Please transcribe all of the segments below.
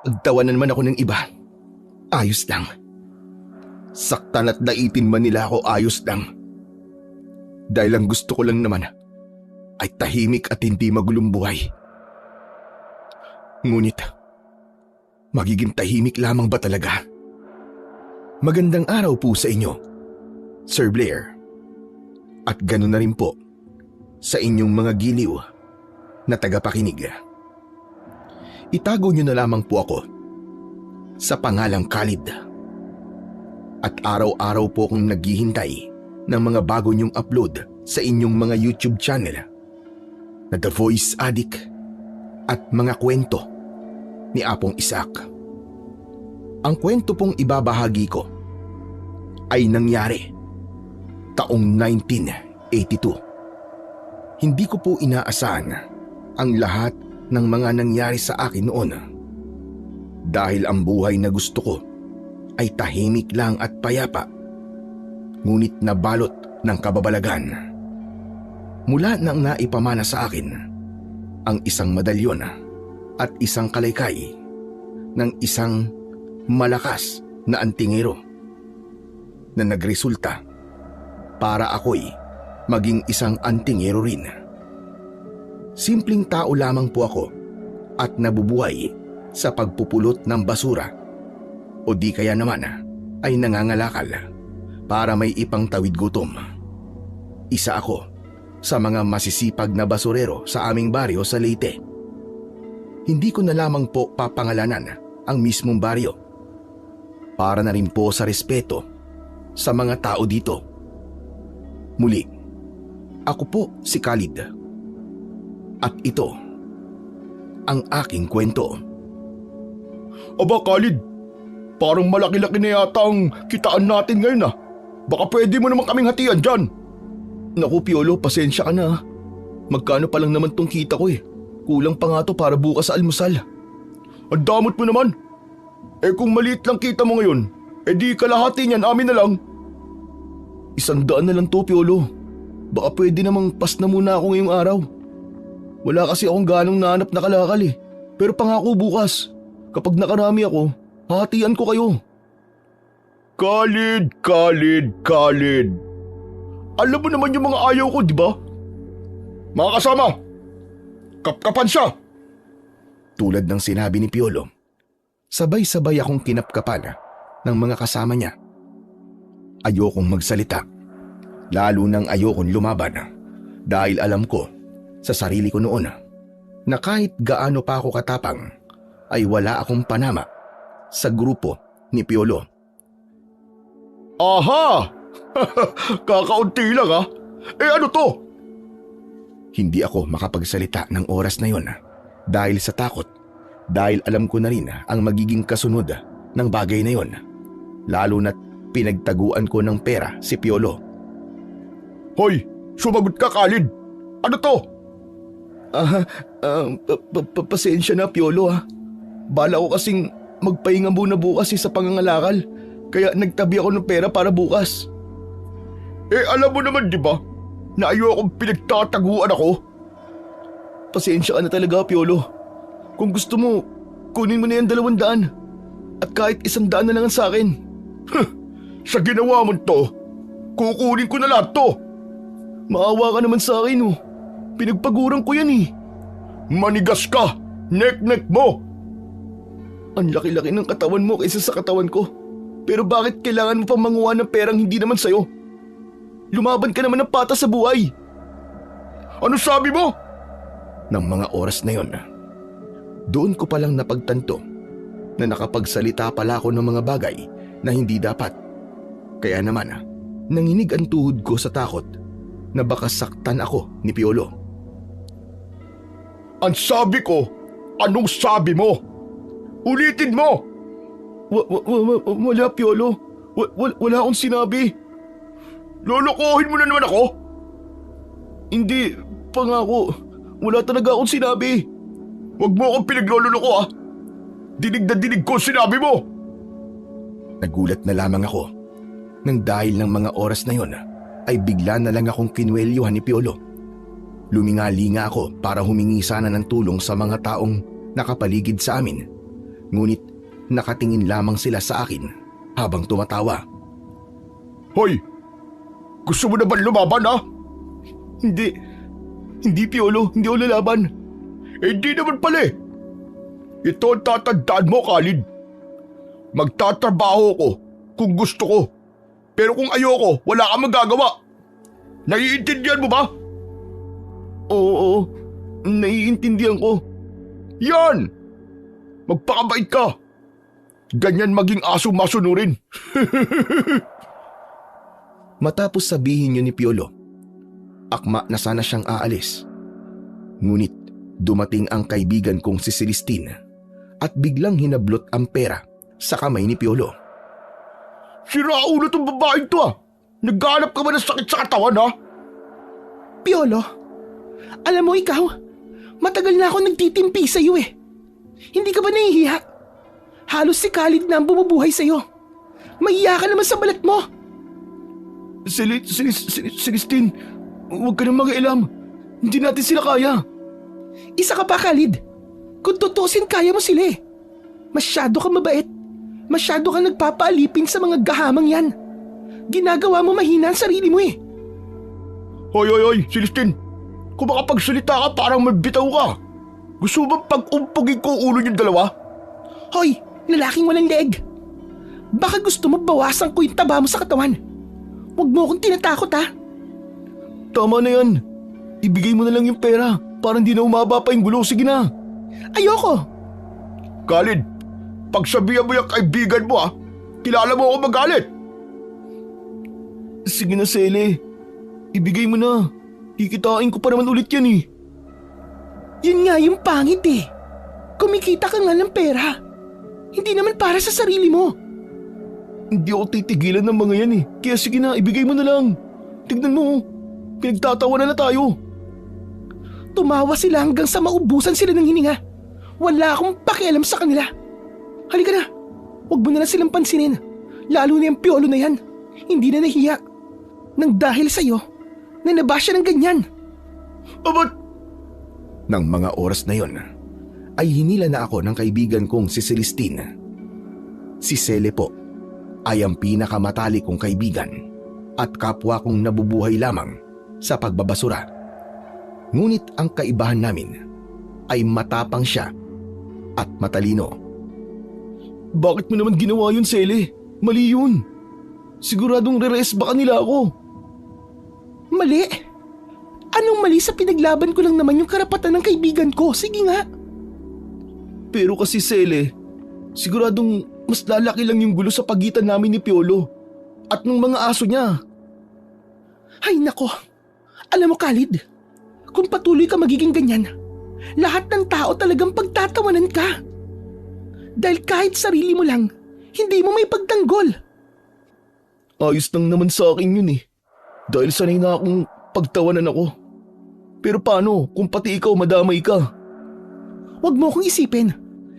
Pagtawanan man ako ng iba, ayos lang. Saktan at daitin man nila ako, ayos lang. Dahil ang gusto ko lang naman ay tahimik at hindi magulong buhay. Ngunit, magiging tahimik lamang ba talaga? Magandang araw po sa inyo, Sir Blair. At ganoon na rin po sa inyong mga giliw na tagapakinig. Itago niyo na lamang po ako sa pangalang Khalid. At araw-araw po akong naghihintay ng mga bago niyong upload sa inyong mga YouTube channel na The Voice Addict at mga kwento ni Apong Isaac. Ang kwento pong ibabahagi ko ay nangyari taong 1982. Hindi ko po inaasahan ang lahat ng mga nangyari sa akin noon. Dahil ang buhay na gusto ko ay tahimik lang at payapa, ngunit nabalot ng kababalagan. Mula nang naipamana sa akin ang isang medalyon at isang kalaykay ng isang malakas na antingero na nagresulta para ako'y maging isang antingero rin. Simpleng tao lamang po ako at nabubuhay sa pagpupulot ng basura o di kaya naman ay nangangalakal para may ipangtawid gutom. Isa ako sa mga masisipag na basurero sa aming baryo sa Leyte. Hindi ko na lamang po papangalanan ang mismong baryo para na rin po sa respeto sa mga tao dito. Muli, ako po si Khalid. At ito ang aking kwento. Aba Khalid, parang malaki-laki na yata ang kitaan natin ngayon ah. Baka pwede mo naman kaming hatian dyan. Naku Piolo, pasensya ka na. Magkano pa lang naman tong kita ko eh. Kulang pa nga to para bukas sa almusal. Ang damot mo naman. Eh kung maliit lang kita mo ngayon, eh di kalahati niyan amin na lang. 100 na lang to Piolo. Baka pwede namang pas na muna ako ngayong araw. Wala kasi akong ganong nahanap na kalakal eh. Pero pangako bukas, kapag nakarami ako, hahatian ko kayo. Khalid. Alam mo naman yung mga ayaw ko, di ba? Mga kasama, kapkapan siya. Tulad ng sinabi ni Piolo, sabay-sabay akong kinapkapan ng mga kasama niya. Ayokong magsalita, lalo nang ayokong lumaban dahil alam ko sa sarili ko noon na kahit gaano pa ako katapang ay wala akong panama sa grupo ni Piolo. Aha! Kakaunti lang ha? Eh ano to? Hindi ako makapagsalita ng oras na yon dahil sa takot, dahil alam ko na rin ang magiging kasunod ng bagay na yon, lalo na't pinagtaguan ko ng pera si Piolo. Hoy, sumagot ka Khalid! Ano to? Pasensya na Piolo ha. Bala ko kasing magpahinga muna bukas sa pangangalakal, kaya nagtabi ako ng pera para bukas. Eh alam mo naman di ba na ayokong pinagtataguan ako? Pasensya ka na talaga Piolo. Kung gusto mo, kunin mo na yung 200 at kahit 100 na lang sa akin. Sa ginawa mo to, kukunin ko na lahat to. Maawa ka naman sa akin oh. Pinagpaguran ko yan eh. Manigas ka! Nek-nek mo! Ang laki-laki ng katawan mo kaysa sa katawan ko. Pero bakit kailangan mo pang manguha ng perang hindi naman sa'yo? Lumaban ka naman ng patas sa buhay. Ano sabi mo? Nang mga oras na yon, doon ko palang napagtanto na nakapagsalita pala ako ng mga bagay na hindi dapat. Kaya naman, nanginig ang tuhod ko sa takot na baka saktan ako ni Piolo. Ang sabi ko, anong sabi mo? Ulitin mo! Wala Piolo. Wala akong sinabi. Lolokohin mo na naman ako? Hindi, pangako. Wala talaga akong sinabi. Huwag mo akong pinaglololoko ah. Dinig na dinig ko sinabi mo. Nagulat na lamang ako nang dahil ng mga oras na yon ay bigla na lang akong kinwelyuhan ni Piolo. Lumingalinga ako para humingi sana ng tulong sa mga taong nakapaligid sa amin Ngunit nakatingin lamang sila sa akin habang tumatawa. Hoy! Gusto mo na ba lumaban ha? Hindi Piolo, hindi ako lalaban. Hindi naman pala eh. Ito ang tatandaan mo, Khalid. Magtatrabaho ko kung gusto ko. Pero kung ayoko, wala kang magagawa. Naiintindihan mo ba? Oo, naiintindihan ko. Yan! Magpakabait ka. Ganyan maging aso masunurin. Matapos sabihin niyo ni Piolo, akma na sana siyang aalis. Ngunit dumating ang kaibigan kong si Celestine at biglang hinablot ang pera sa kamay ni Piolo. Siraulo tong babaeng to ah. Naghanap ka ba ng sakit sa katawan ha? Piolo, alam mo ikaw, matagal na ako nagtitimpi sa iyo eh. Hindi ka ba nahihiya? Halos si Khalid na ang bumubuhay sa iyo. Mahiya ka naman sa balat mo. Celestine, huwag ka nang mag-ilam. Hindi natin sila kaya. Isa ka pa, Khalid. Kung tutusin, kaya mo sila eh. Masyado ka mabait. Masyado ka nagpapaalipin sa mga gahamang yan. Ginagawa mo mahina ang sarili mo eh. Hoy, Celestine. Kung makapagsalita ka parang mabitaw ka. Gusto mo bang pag-umpugin ko ulo niyong dalawa? Hoy, lalaking walang leeg. Baka gusto mo bawasan ko yung taba mo sa katawan. Huwag mo akong tinatakot ha. Tama na yan. Ibigay mo na lang yung pera para hindi na umaba pa yung gulo. Sige na. Ayoko. Khalid, pagsabihan mo yung kaibigan mo ha. Kilala mo ako magalit. Sige na, Sele. Ibigay mo na. Kikitain ko pa naman ulit yan eh. Yun nga yung pangit eh. Kumikita ka nga ng pera. Hindi naman para sa sarili mo. Hindi ako titigilan ng mga yan eh. Kaya sige na, ibigay mo na lang. Tignan mo, pinagtatawa na tayo. Tumawa sila hanggang sa maubusan sila ng hininga. Wala akong pakialam sa kanila. Halika na, huwag mo na lang silang pansinin. Lalo na yung Piolo na yan. Hindi na nahiya. Nang dahil sa'yo, nanaba siya ng ganyan. Abat! Nang mga oras na yon, ay hinila na ako ng kaibigan kong si Celestine. Si Sele po ay ang pinakamatalik kong kaibigan at kapwa kong nabubuhay lamang sa pagbabasura. Ngunit ang kaibahan namin ay matapang siya at matalino. Bakit mo naman ginawa yun, Sele? Mali yun. Siguradong re-rest baka nila ako. Mali? Anong mali sa pinaglaban ko lang naman yung karapatan ng kaibigan ko? Sige nga. Pero kasi Sele, siguradong mas lalaki lang yung gulo sa pagitan namin ni Piolo at ng mga aso niya. Ay nako. Alam mo Khalid, kung patuloy ka magiging ganyan, lahat ng tao talagang pagtatawanan ka. Dahil kahit sarili mo lang, hindi mo may pagtanggol. Ayos lang naman sa akin yun eh. Dahil sanay na akong pagtawanan ako. Pero paano kung pati ikaw madamay ka? Huwag mo akong isipin.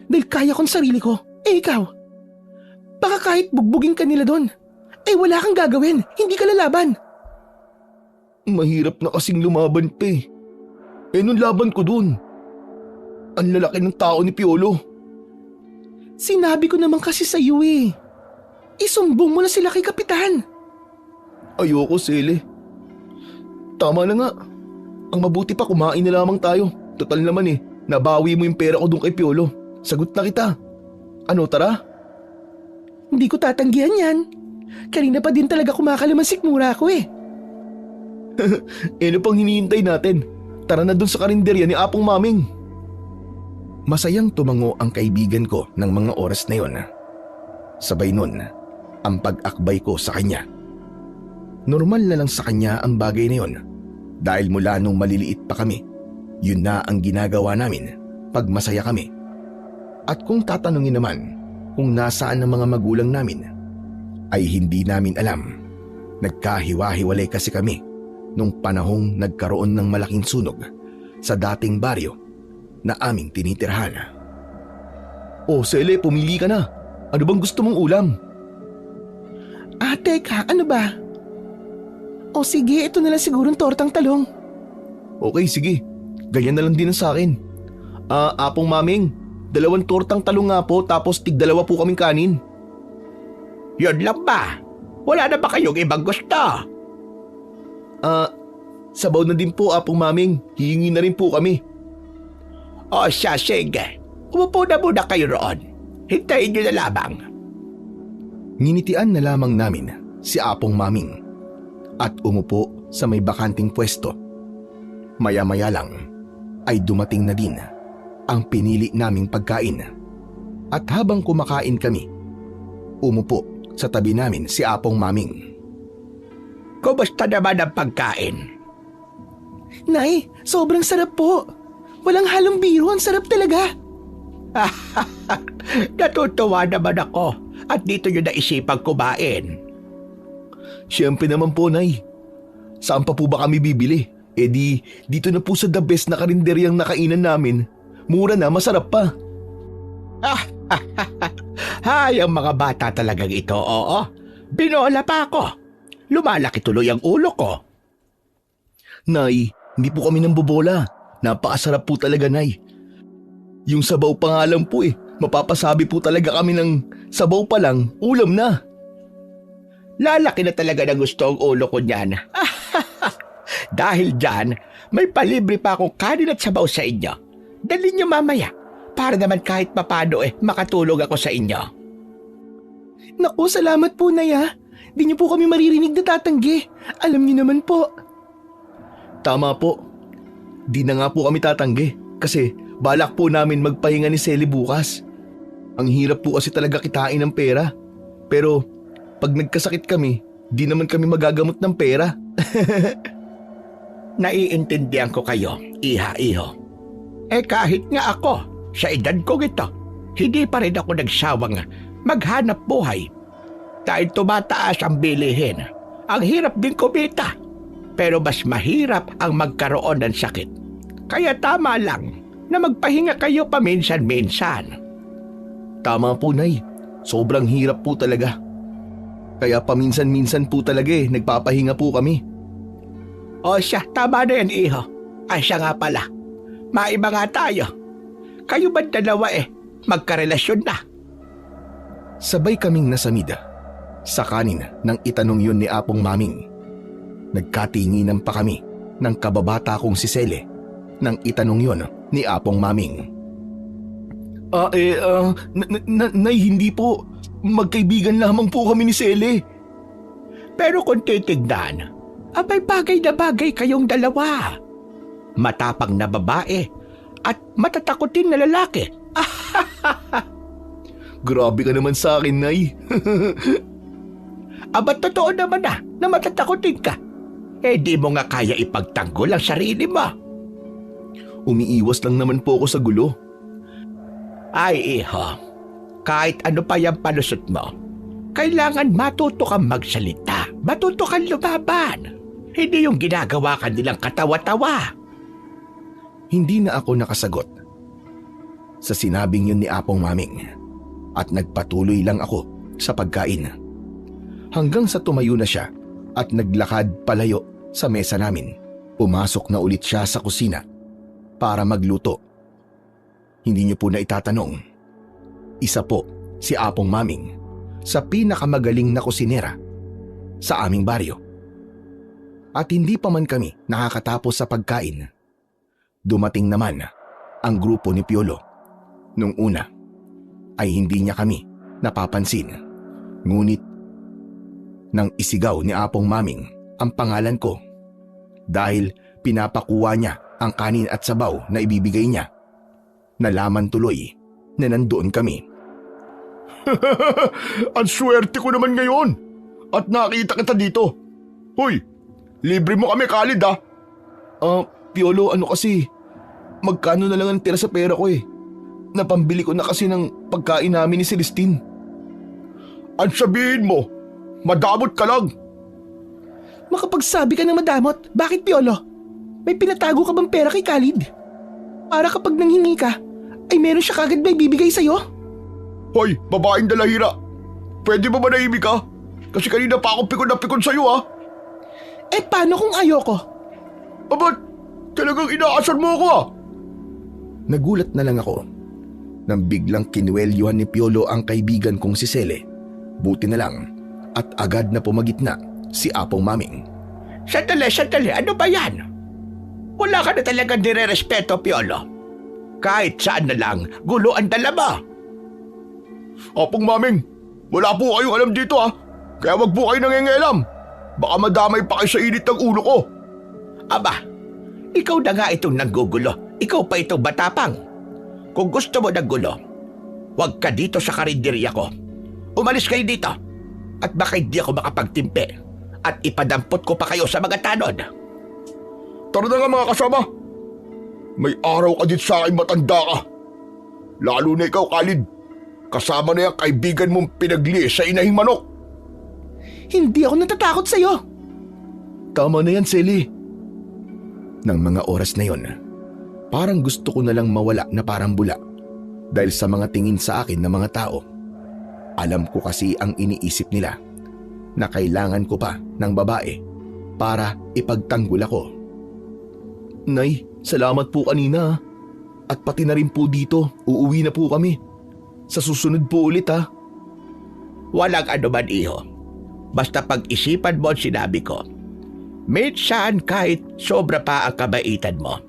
Dahil kaya kong sarili ko. Eh ikaw, baka kahit bugbugin ka nila doon, eh wala kang gagawin. Hindi ka lalaban. Mahirap na kasing lumaban pa eh. Eh nung laban ko doon, ang lalaki ng tao ni Piolo. Sinabi ko naman kasi sa iyo eh. Isumbong mo na sila kay Kapitan. Ayoko, Sele. Tama na nga. Ang mabuti pa kumain na lamang tayo. Total naman eh, nabawi mo yung pera ko doon kay Piolo. Sagot na kita. Ano, tara? Hindi ko tatanggihan yan. Kanina pa din talaga kumakalaman sikmura ko eh. Ano pang hinihintay natin? Tara na doon sa karinderya ni Apong Maming. Masayang tumango ang kaibigan ko ng mga oras na yon. Sabay nun, ang pag-akbay ko sa kanya. Normal na lang sa kanya ang bagay na yon. Dahil mula nung maliliit pa kami, yun na ang ginagawa namin pag masaya kami. At kung tatanungin naman kung nasaan ang mga magulang namin, ay hindi namin alam. Nagkahiwa-hiwalay kasi kami nung panahong nagkaroon ng malaking sunog sa dating baryo na aming tinitirhan. Oh, Sele, pumili ka na. Ano bang gusto mong ulam? Teka, ano ba? O sige, ito na lang sigurong tortang talong. Okay, sige. Ganyan na lang din ang sa akin. Apong Maming, 2 tortang talong nga po tapos tig-2 po kaming kanin. Yun lang ba? Wala na ba kayong ibang gusto? Sabaw na din po, Apong Maming. Hihingi na rin po kami. O siya, sige. Umupo na muna kayo roon. Hintayin nyo na lamang. Nginitian na lamang namin si Apong Maming at umupo sa may bakanting pwesto. Maya-maya lang ay dumating na din ang pinili naming pagkain. At habang kumakain kami, umupo sa tabi namin si Apong Maming. Kumusta naman ang pagkain? Nay, sobrang sarap po. Walang halong biro, ang sarap talaga. Natutuwa naman ako at dito nyo naisipang kumain. Siyempre naman po, Nay. Saan pa po ba kami bibili? Dito na po sa the best na karinderyang nakainan namin. Mura na, masarap pa. Hay, ang mga bata talagang ito, oo. Binola pa ako. Lumalaki tuloy ang ulo ko. Nay, hindi po kami nang bobola. Napakasarap po talaga, Nay. Yung sabaw pa nga lang po Mapapasabi po talaga kami ng sabaw pa lang, ulam na. Lalaki na talaga na gusto ang ulo ko niyan. Dahil dyan, may palibre pa akong kanin at sabaw sa inyo. Dali niyo mamaya, para naman kahit papano makatulog ako sa inyo. Naku, salamat po, Nay, ha. Di niyo po kami maririnig na tatanggi. Alam niyo naman po. Tama po. Di na nga po kami tatanggi kasi balak po namin magpahinga ni Selly bukas. Ang hirap po kasi talaga kitain ng pera. Pero pag nagkasakit kami, di naman kami magagamot ng pera. Naiintindihan ko kayo, iha-iho. Kahit nga ako, sa edad ko ito, hindi pa rin ako nagsawang maghanap buhay. Dahil tumataas ang bilihin, ang hirap din kumita. Pero mas mahirap ang magkaroon ng sakit. Kaya tama lang na magpahinga kayo paminsan-minsan. Tama po, Nay. Sobrang hirap po talaga. Kaya paminsan-minsan po talaga nagpapahinga po kami. O siya, tama na yan, iho. Ay siya nga pala. Maiba nga tayo. Kayo ba dalawa magkarelasyon na? Sabay kaming nasamid sa kanin ng itanong yun ni Apong Maming. Nagkatinginan pa kami ng kababata kong si Sele nang itanong yun ni Apong Maming. Nay, hindi po. Magkaibigan lamang po kami ni Sele. Pero kung titignan, abay bagay na bagay kayong dalawa. Matapang na babae at matatakotin na lalaki. Grabe ka naman sa akin, Nay. Aba totoo naman na matatakotin ka. Di mo nga kaya ipagtanggol ang sarili mo. Umiiwas lang naman po ako sa gulo. Ay, iho. Kahit ano pa yung palusot mo, kailangan matuto kang magsalita. Matuto kang lumaban. Hindi yung ginagawa ka nilang katawa-tawa. Hindi na ako nakasagot sa sinabing yun ni Apong Maming at nagpatuloy lang ako sa pagkain. Hanggang sa tumayo na siya at naglakad palayo sa mesa namin. Pumasok na ulit siya sa kusina para magluto. Hindi niyo po na itatanong. Isa po si Apong Maming sa pinakamagaling na kusinera sa aming baryo. At hindi pa man kami nakakatapos sa pagkain, dumating naman ang grupo ni Piolo. Nung una ay hindi niya kami napapansin. Ngunit nang isigaw ni Apong Maming ang pangalan ko dahil pinapakuha niya ang kanin at sabaw na ibibigay niya, nalaman tuloy na nandoon kami. Ang swerte ko naman ngayon at nakita kita dito. Hoy, libre mo kami, Khalid ah. Piolo, kasi magkano na lang ang tira sa pera ko Napambili ko na kasi ng pagkain namin ni Celestine. Ang sabihin mo, madamot ka lang. Makapagsabi ka ng madamot, bakit, Piolo? May pinatago ka bang pera kay Khalid? Para kapag nanghingi ka, ay meron siya kagad may bibigay sa'yo? Hoy, babaeng dalahira. Pwede ba manahimik ka? Kasi kanina pa ako pikon na pikon sa'yo ah. Paano kung ayoko? Aba, talagang inaasar mo ako ah. Nagulat na lang ako Nang biglang kinuwelyuhan ni Piolo ang kaibigan kong si Sele, buti na lang at agad na pumagitna si Apong Maming. Sandali, ano ba yan? Wala ka na talaga nire-respeto, Piolo. Kahit saan na lang, gulo ang dala mo. Apong Maming, wala po kayong alam dito Kaya wag po kayo nangingialam. Baka madamay pa kayo sa init ng ulo ko. Aba, ikaw na nga itong nanggugulo. Ikaw pa itong batapang. Kung gusto mo ng gulo, huwag ka dito sa karinderya ko. Umalis kayo dito. At baka hindi ako makapagtimpe. At ipadampot ko pa kayo sa mga tanod. Tara na nga mga kasama. May araw ka dito sa akin, matanda ka. Lalo na ikaw, Khalid. Kasama na yung kaibigan mong pinagliis sa inahing manok. Hindi ako natatakot sa'yo. Tama na yan, Sele. Nang mga oras na yon, parang gusto ko na lang mawala na parang bula dahil sa mga tingin sa akin ng mga tao. Alam ko kasi ang iniisip nila na kailangan ko pa ng babae para ipagtanggol ako. Nay, salamat po kanina at pati na rin po dito, uuwi na po kami. Sa susunod po ulit Walang anuman, iho. Basta pag-isipan mo ang sinabi ko. Minsan kahit sobra pa ang kabaitan mo,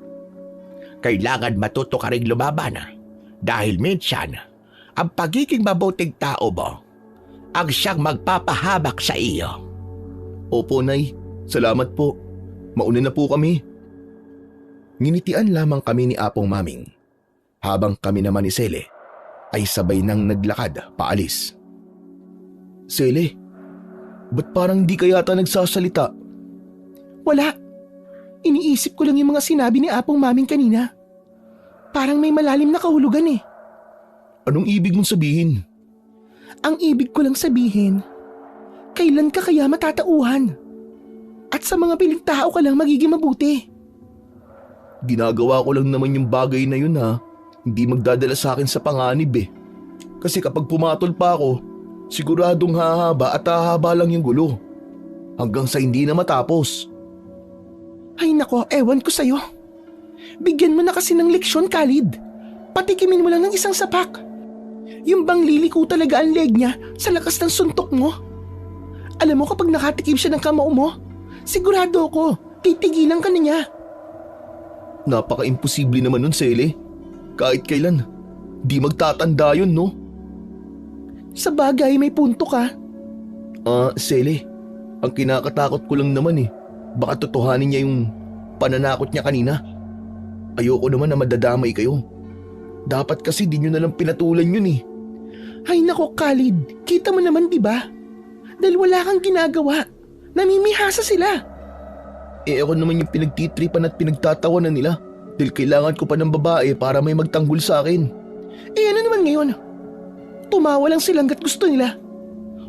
kailangan matuto ka rin lumaban dahil minsan ang pagiging mabuting tao mo ang siyang magpapahamak sa iyo. Opo, Nay. Salamat po. Mauna na po kami. Nginitian lamang kami ni Apong Maming habang kami naman ni Sele ay sabay nang naglakad paalis. Sele, ba't parang di ka yata nagsasalita? Wala. Iniisip ko lang yung mga sinabi ni Apong Maming kanina. Parang may malalim na kahulugan eh. Anong ibig mong sabihin? Ang ibig ko lang sabihin, kailan ka kaya matatauhan? At sa mga piling tao ka lang magiging mabuti. Ginagawa ko lang naman yung bagay na yun Hindi magdadala sa akin sa panganib Kasi kapag pumatol pa ako, siguradong hahaba at hahaba lang yung gulo. Hanggang sa hindi na matapos. Ay nako, ewan ko sa'yo. Bigyan mo na kasi ng leksyon, Khalid. Patikimin mo lang ng isang sapak. Yung bang liliko talaga ang leg niya sa lakas ng suntok mo. Alam mo kapag nakatikim siya ng kamao mo, sigurado ako, titigilan ka na niya. Napaka-imposible naman nun, Sele. Kahit kailan, di magtatanda yun, no? Sa bagay, may punto ka. Sele, ang kinakatakot ko lang naman baka totohanin niya yung pananakot niya kanina. Ayoko naman na madadamay kayo. Dapat kasi di nyo nalang pinatulan yun Ay nako, Khalid, kita mo naman diba? Dahil wala kang ginagawa, namimihasa sila. Ako naman yung pinagtitripan at pinagtatawanan nila dahil kailangan ko pa ng babae para may magtanggol sa akin. Ano naman ngayon? Tumawa lang silang gat gusto nila.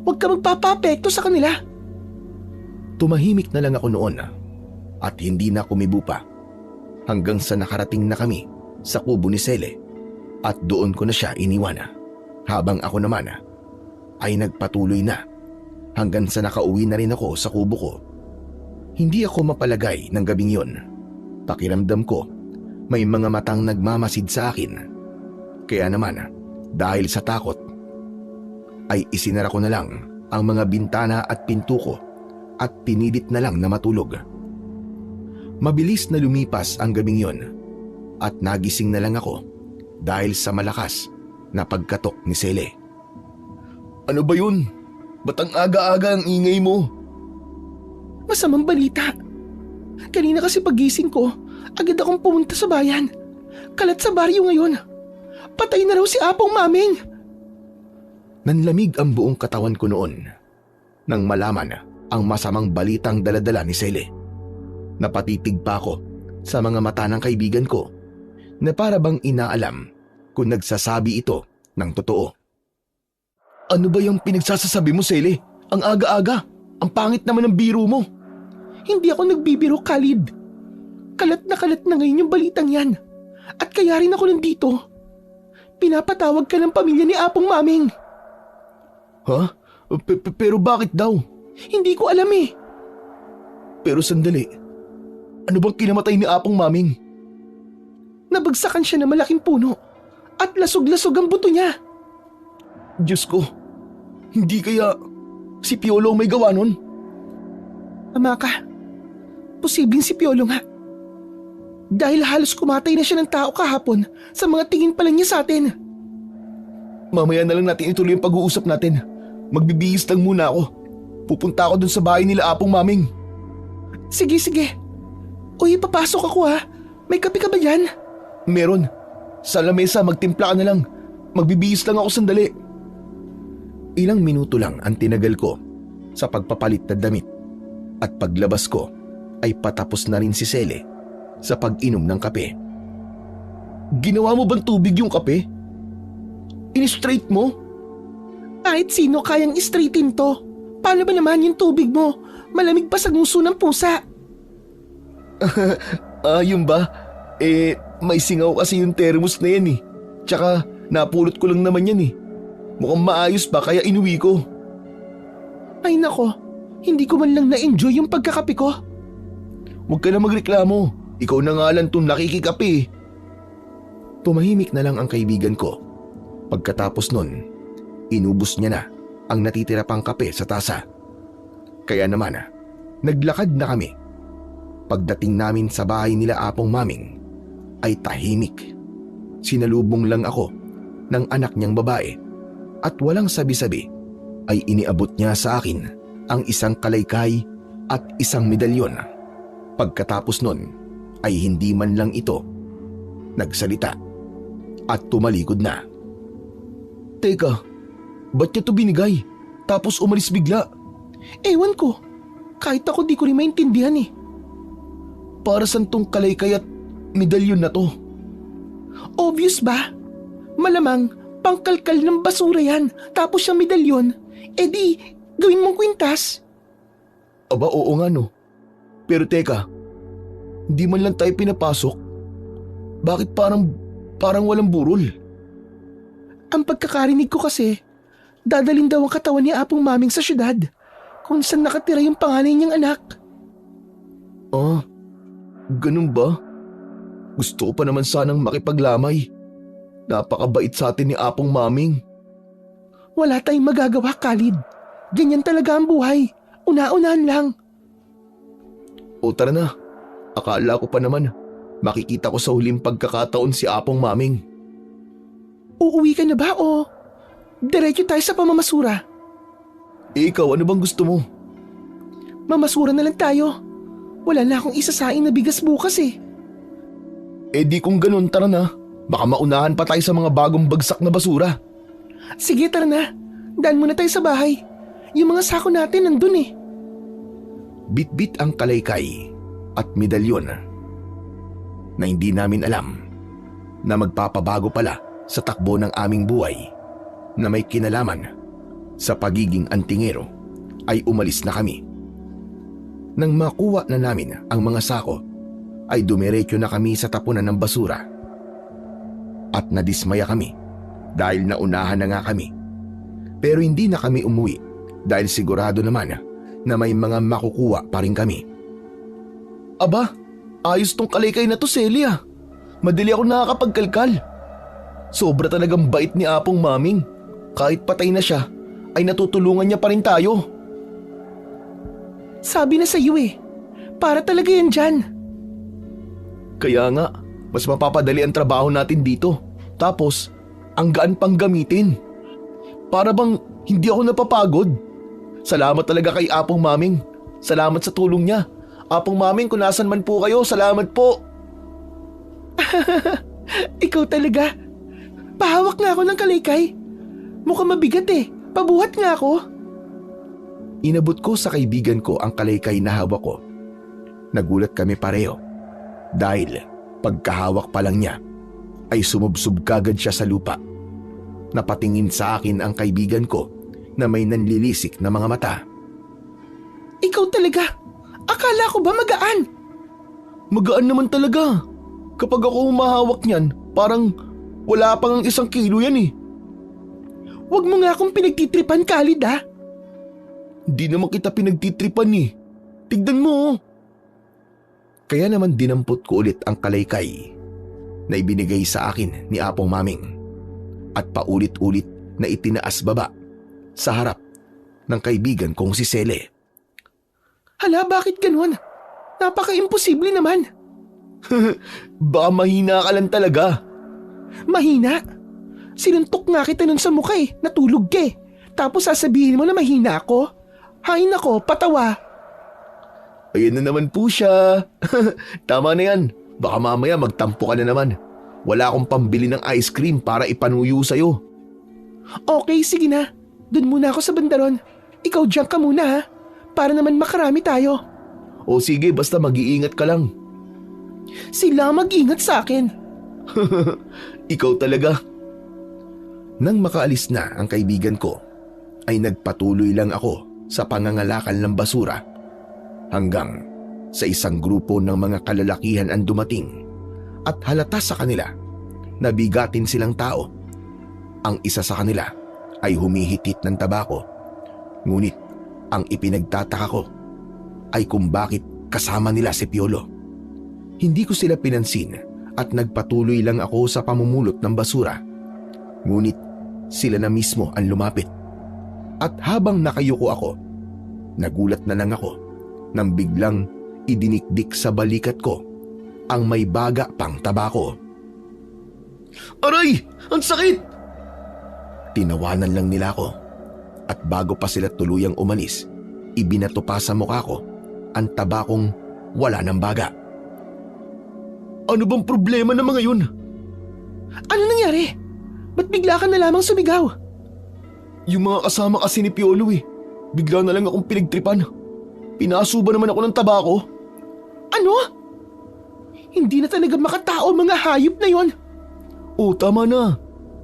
Huwag ka magpapapekto sa kanila. Tumahimik na lang ako noon at hindi na kumibo pa hanggang sa nakarating na kami sa kubo ni Sele at doon ko na siya iniwan habang ako naman ay nagpatuloy na hanggang sa nakauwi na rin ako sa kubo ko. Hindi ako mapalagay ng gabing yon. Pakiramdam ko may mga matang nagmamasid sa akin. Kaya naman dahil sa takot ay isinara ko na lang ang mga bintana at pinto ko at pinilit na lang na matulog. Mabilis na lumipas ang gabing yon at nagising na lang ako dahil sa malakas na pagkatok ni Sele. Ano ba yun? Ba't ang aga-aga ang ingay mo? Masamang balita. Kanina kasi pagising ko, agad akong pumunta sa bayan. Kalat sa baryo ngayon. Patay na raw si Apong Maming. Nanlamig ang buong katawan ko noon nang malaman ang masamang balitang daladala ni Sele. Napatitig pa ako sa mga mata ng kaibigan ko na para bang inaalam kung nagsasabi ito ng totoo. Ano ba yung pinagsasasabi mo, Sele? Ang aga-aga. Ang pangit naman ng biro mo. Hindi ako nagbibiro, Khalid. Kalat na ngayon yung balitang yan. At kaya rin ako nandito. Pinapatawag ka ng pamilya ni Apong Maming. Ha? Pero bakit daw? Hindi ko alam eh. Pero sandali. Ano bang kinamatay ni Apong Maming? Nabagsakan siya ng malaking puno at lasog-lasog ang buto niya. Diyos ko, hindi kaya si Piolo may gawa nun? Tama ka. Posibleng si Piolo nga. Dahil halos kumatay na siya ng tao kahapon sa mga tingin pa lang niya sa atin. Mamaya na lang natin ituloy yung pag-uusap natin. Magbibihis lang muna ako. Pupunta ako dun sa bahay nila Apong Maming. Sige. Uy, papasok ako ha. May kape ka ba dyan? Meron. Sa lamesa, magtimpla ka na lang. Magbibihis lang ako sandali. Ilang minuto lang ang tinagal ko sa pagpapalit ng damit at paglabas ko ay patapos na rin si Sele sa pag-inom ng kape. Ginawa mo bang tubig yung kape? In-straight mo? Kahit sino kayang straightin to. Paano ba naman yung tubig mo? Malamig pa sa nguso ng pusa. Yun ba? May singaw kasi yung thermos na yan eh. Tsaka napulot ko lang naman yan eh. Mukhang maayos pa kaya inuwi ko. Ay nako, hindi ko man lang na-enjoy yung pagkakape ko. Huwag ka na magreklamo. Ikaw na nga lang itong nakikikape eh. Tumahimik na lang ang kaibigan ko. Pagkatapos nun, inubos niya na ang natitira pang kape sa tasa. Kaya naman, naglakad na kami. Pagdating namin sa bahay nila Apong Maming, ay tahimik. Sinalubong lang ako ng anak niyang babae at walang sabi-sabi ay iniabot niya sa akin ang isang kalaykay at isang medalyon. Pagkatapos nun ay hindi man lang ito nagsalita at tumalikod na. Teka, ba't niya to binigay? Tapos umalis bigla? Ewan ko, kahit ako di ko rin maintindihan eh. Para saan tong kalaykay at medalyon na to? Obvious ba? Malamang pangkalkal ng basura yan, tapos yung medalyon, di gawin mong kwintas. Aba oo nga no. Pero teka, hindi man lang tayo pinapasok. Bakit parang walang burol? Ang pagkakarinig ko kasi, dadalhin daw ang katawan ni Apong Maming sa syudad, kung saan nakatira yung panganay niyang anak. Ganun ba? Gusto ko pa naman sanang makipaglamay. Napakabait sa atin ni Apong Maming. Wala tayong magagawa, Khalid. Ganyan talaga ang buhay. Una-unahan lang. O tara na. Akala ko pa naman makikita ko sa huling pagkakataon si Apong Maming. Uuwi ka na ba o diretso tayo sa pamamasura? Ikaw, ano bang gusto mo? Mamasura na lang tayo. Wala na akong isasaing na bigas bukas eh. Di kung ganun, tara na. Baka maunahan pa tayo sa mga bagong bagsak na basura. Sige, tara na. Daan muna tayo sa bahay. Yung mga sako natin nandun eh. Bit-bit ang kalaykay at medalyon na hindi namin alam na magpapabago pala sa takbo ng aming buhay na may kinalaman sa pagiging antingero ay umalis na kami. Nang makuha na namin ang mga sako ay dumiretso na kami sa tapunan ng basura. At nadismaya kami dahil naunahan na nga kami. Pero hindi na kami umuwi dahil sigurado naman na may mga makukuha pa rin kami. Aba, ayos tong kalaykay na to, Celia. Madali ako nakakapagkalkal. Sobra talagang bait ni Apong Maming. Kahit patay na siya, ay natutulungan niya pa rin tayo. Sabi na sa iyo eh. Para talaga yan dyan. Kaya nga, mas mapapadali ang trabaho natin dito. Tapos, ang gaan pang gamitin. Para bang hindi ako napapagod. Salamat talaga kay Apong Maming. Salamat sa tulong niya. Apong Maming, kung nasan man po kayo, salamat po. Ikaw talaga. Pahawak nga ako ng kalaykay. Mukhang mabigat eh. Pabuhat nga ako. Inabot ko sa kaibigan ko ang kalaykay na hawak ko. Nagulat kami pareho dahil pagkahawak pa lang niya ay sumubsob kagad siya sa lupa. Napatingin sa akin ang kaibigan ko na may nanlilisik na mga mata. Ikaw talaga. Akala ko ba magaan? Magaan naman talaga. Kapag ako humahawak niyan, parang wala pang 1 kilo yan eh. Huwag mo nga akong pinagtitripan, Khalid ah. Di naman kita pinagtitripan eh. Tignan mo. Kaya naman dinampot ko ulit ang kalaykay na ibinigay sa akin ni Apong Maming. at paulit-ulit na itinaas baba sa harap ng kaibigan kong si Sele. Hala, bakit ganun? Napaka-imposible naman. Baka mahina ka lang talaga. Mahina? Sinuntok nga kita nun sa mukha natulog ka Tapos sasabihin mo na mahina ako? Hay nako, patawa. Ayan na naman po siya. Tama na yan. Baka mamaya magtampo ka na naman. Wala akong pambili ng ice cream para ipanuyo sa'yo. Okay, sige na. Doon muna ako sa bandaron. Ikaw diyan ka muna ha. Para naman makarami tayo. O sige, basta mag-iingat ka lang. Sila mag-ingat sa akin. Ikaw talaga. Nang makaalis na ang kaibigan ko, ay nagpatuloy lang ako sa pangangalakal ng basura hanggang sa isang grupo ng mga kalalakihan ang dumating at halata sa kanila na bigatin silang tao. Ang isa sa kanila ay humihitit ng tabako. Ngunit ang ipinagtataka ko ay kung bakit kasama nila si Piolo. Hindi ko sila pinansin at nagpatuloy lang ako sa pamumulot ng basura. Ngunit sila na mismo ang lumapit. At habang nakayuko ako, nagulat na lang ako nang biglang idinikdik sa balikat ko ang may baga pang tabako. Aray! Ang sakit! Tinawanan lang nila ako at bago pa sila tuluyang umalis, ibinato pa sa mukha ko ang tabakong wala ng baga. Ano bang problema ng mga yun? Ano nangyari? Ba't bigla ka na lamang sumigaw? Yung mga kasama kasi ni Piolo Bigla na lang akong pinagtripan. Pinaso ba naman ako ng tabako? Ano? Hindi na talaga makatao ang mga hayop na yon. Oh, tama na.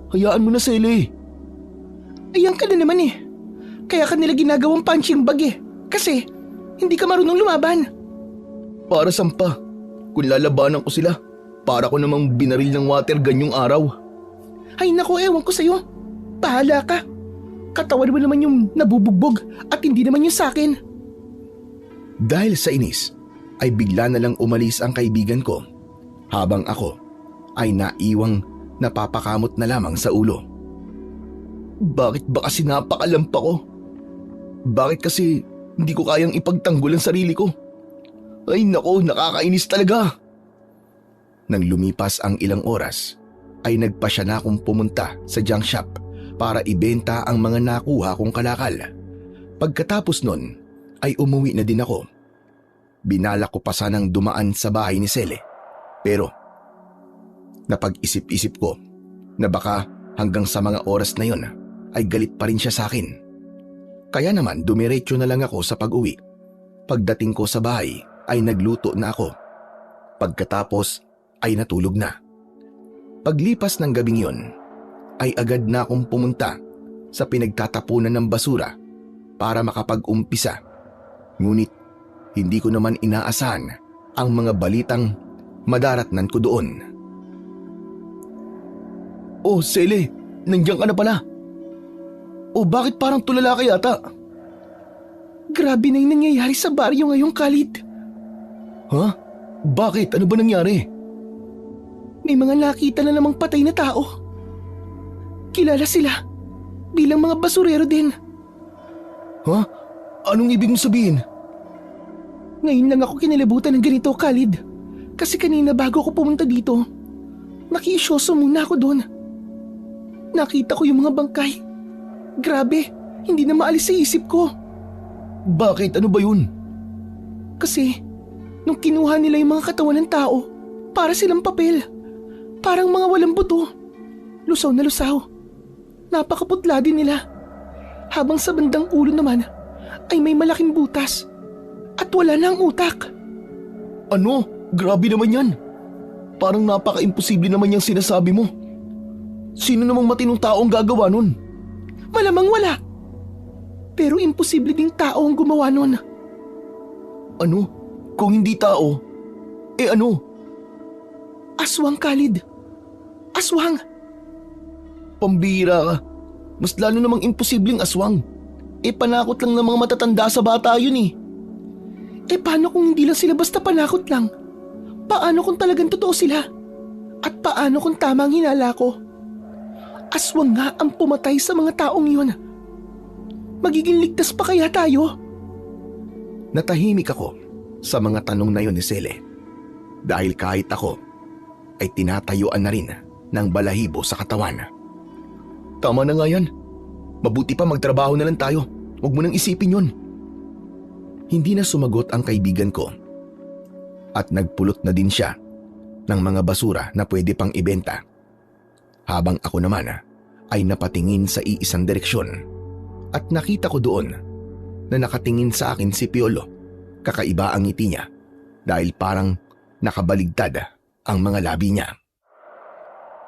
Hayaan mo na, Sele. Ayan ka na naman Kaya ka nila ginagawang punching bag Kasi hindi ka marunong lumaban. Para sampa. Kung lalabanan ko sila, para ko namang binaril ng water gun yung araw. Ay nako, ewan ko sa'yo. Bahala ka. Katawan mo naman yung nabubugbog at hindi naman yung sakin. Dahil sa inis, ay bigla na lang umalis ang kaibigan ko habang ako ay naiwang napapakamot na lamang sa ulo. Bakit ba kasi napakalampa ko? Bakit kasi hindi ko kayang ipagtanggol ang sarili ko? Ay nako, nakakainis talaga. Nang lumipas ang ilang oras, ay nagpasya na akong pumunta sa junk shop para ibenta ang mga nakuha kong kalakal. Pagkatapos nun, ay umuwi na din ako. Binalak ko pa sanang dumaan sa bahay ni Sele. Pero, napag-isip-isip ko na baka hanggang sa mga oras na yon ay galit pa rin siya sa akin. Kaya naman dumiretso na lang ako sa pag-uwi. Pagdating ko sa bahay ay nagluto na ako. Pagkatapos ay natulog na. Paglipas ng gabing yon, ay agad na akong pumunta sa pinagtatapunan ng basura para makapag-umpisa. Ngunit hindi ko naman inaasahan ang mga balitang madaratnan ko doon. Oh, Sele, nandiyan ka na pala. Oh, bakit parang tulala ka yata? Grabe na yung nangyayari sa baryo ngayong, Khalid. Ha? Bakit? Ano ba nangyari? May mga nakita na namang patay na tao. Kilala sila bilang mga basurero din. Ha? Anong ibig mong sabihin? Ngayon lang ako kinalibutan ng ganito, Khalid. Kasi kanina bago ako pumunta dito, nakiisyoso muna ako doon. Nakita ko yung mga bangkay. Grabe, hindi na maalis sa isip ko. Bakit? Ano ba yun? Kasi, nung kinuha nila yung mga katawan ng tao, para silang papel. Parang mga walang buto. Lusaw na lusaw. Napakaputla din nila. Habang sa bandang ulo naman, ay may malaking butas. At wala na ang utak. Ano? Grabe naman yan. Parang napaka-imposible naman yung sinasabi mo. Sino namang matinong tao ang gagawa nun? Malamang wala. Pero imposible ding tao ang gumawa nun. Ano? Kung hindi tao, ano? Aswang, Khalid. Aswang. Pambira ka. Mas lalo namang imposibleng aswang. Panakot lang ng mga matatanda sa bata yun . Paano kung hindi lang sila basta panakot lang? Paano kung talagang totoo sila? At paano kung tama ang hinala ko? Aswang nga ang pumatay sa mga taong yun. Magiging ligtas pa kaya tayo? Natahimik ako sa mga tanong na yun ni Sele. Dahil kahit ako ay tinatayuan na rin ng balahibo sa katawan. Tama na nga yan. Mabuti pa magtrabaho na lang tayo. Huwag mo nang isipin yun. Hindi na sumagot ang kaibigan ko. At nagpulot na din siya ng mga basura na pwede pang ibenta. Habang ako naman ay napatingin sa iisang direksyon. At nakita ko doon na nakatingin sa akin si Piolo. Kakaiba ang ngiti niya dahil parang nakabaligtad ang mga labi niya.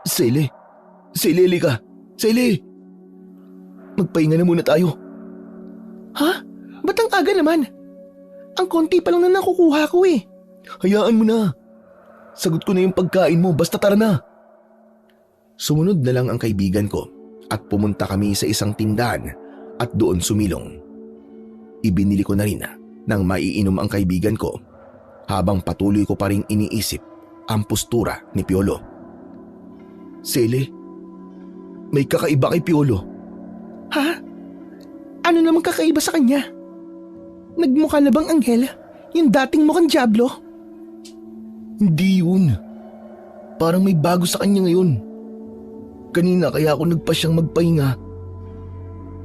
Sele! Sele, lika! Sele! Magpahinga na muna tayo. Ha? Ba't ang aga naman? Ang konti pa lang na nakukuha ko eh. Hayaan mo na. Sagot ko na yung pagkain mo, basta tara na. Sumunod na lang ang kaibigan ko at pumunta kami sa isang tindahan at doon sumilong. Ibinili ko na rin nang maiinom ang kaibigan ko habang patuloy ko pa rin iniisip ang postura ni Piolo. Sele, may kakaiba kay Piolo. Ha? Ano namang kakaiba sa kanya? Nagmukha na bang anghel? Yung dating mukhang dyablo? Hindi yun. Parang may bago sa kanya ngayon. Kanina kaya ako nagpa siyang magpahinga.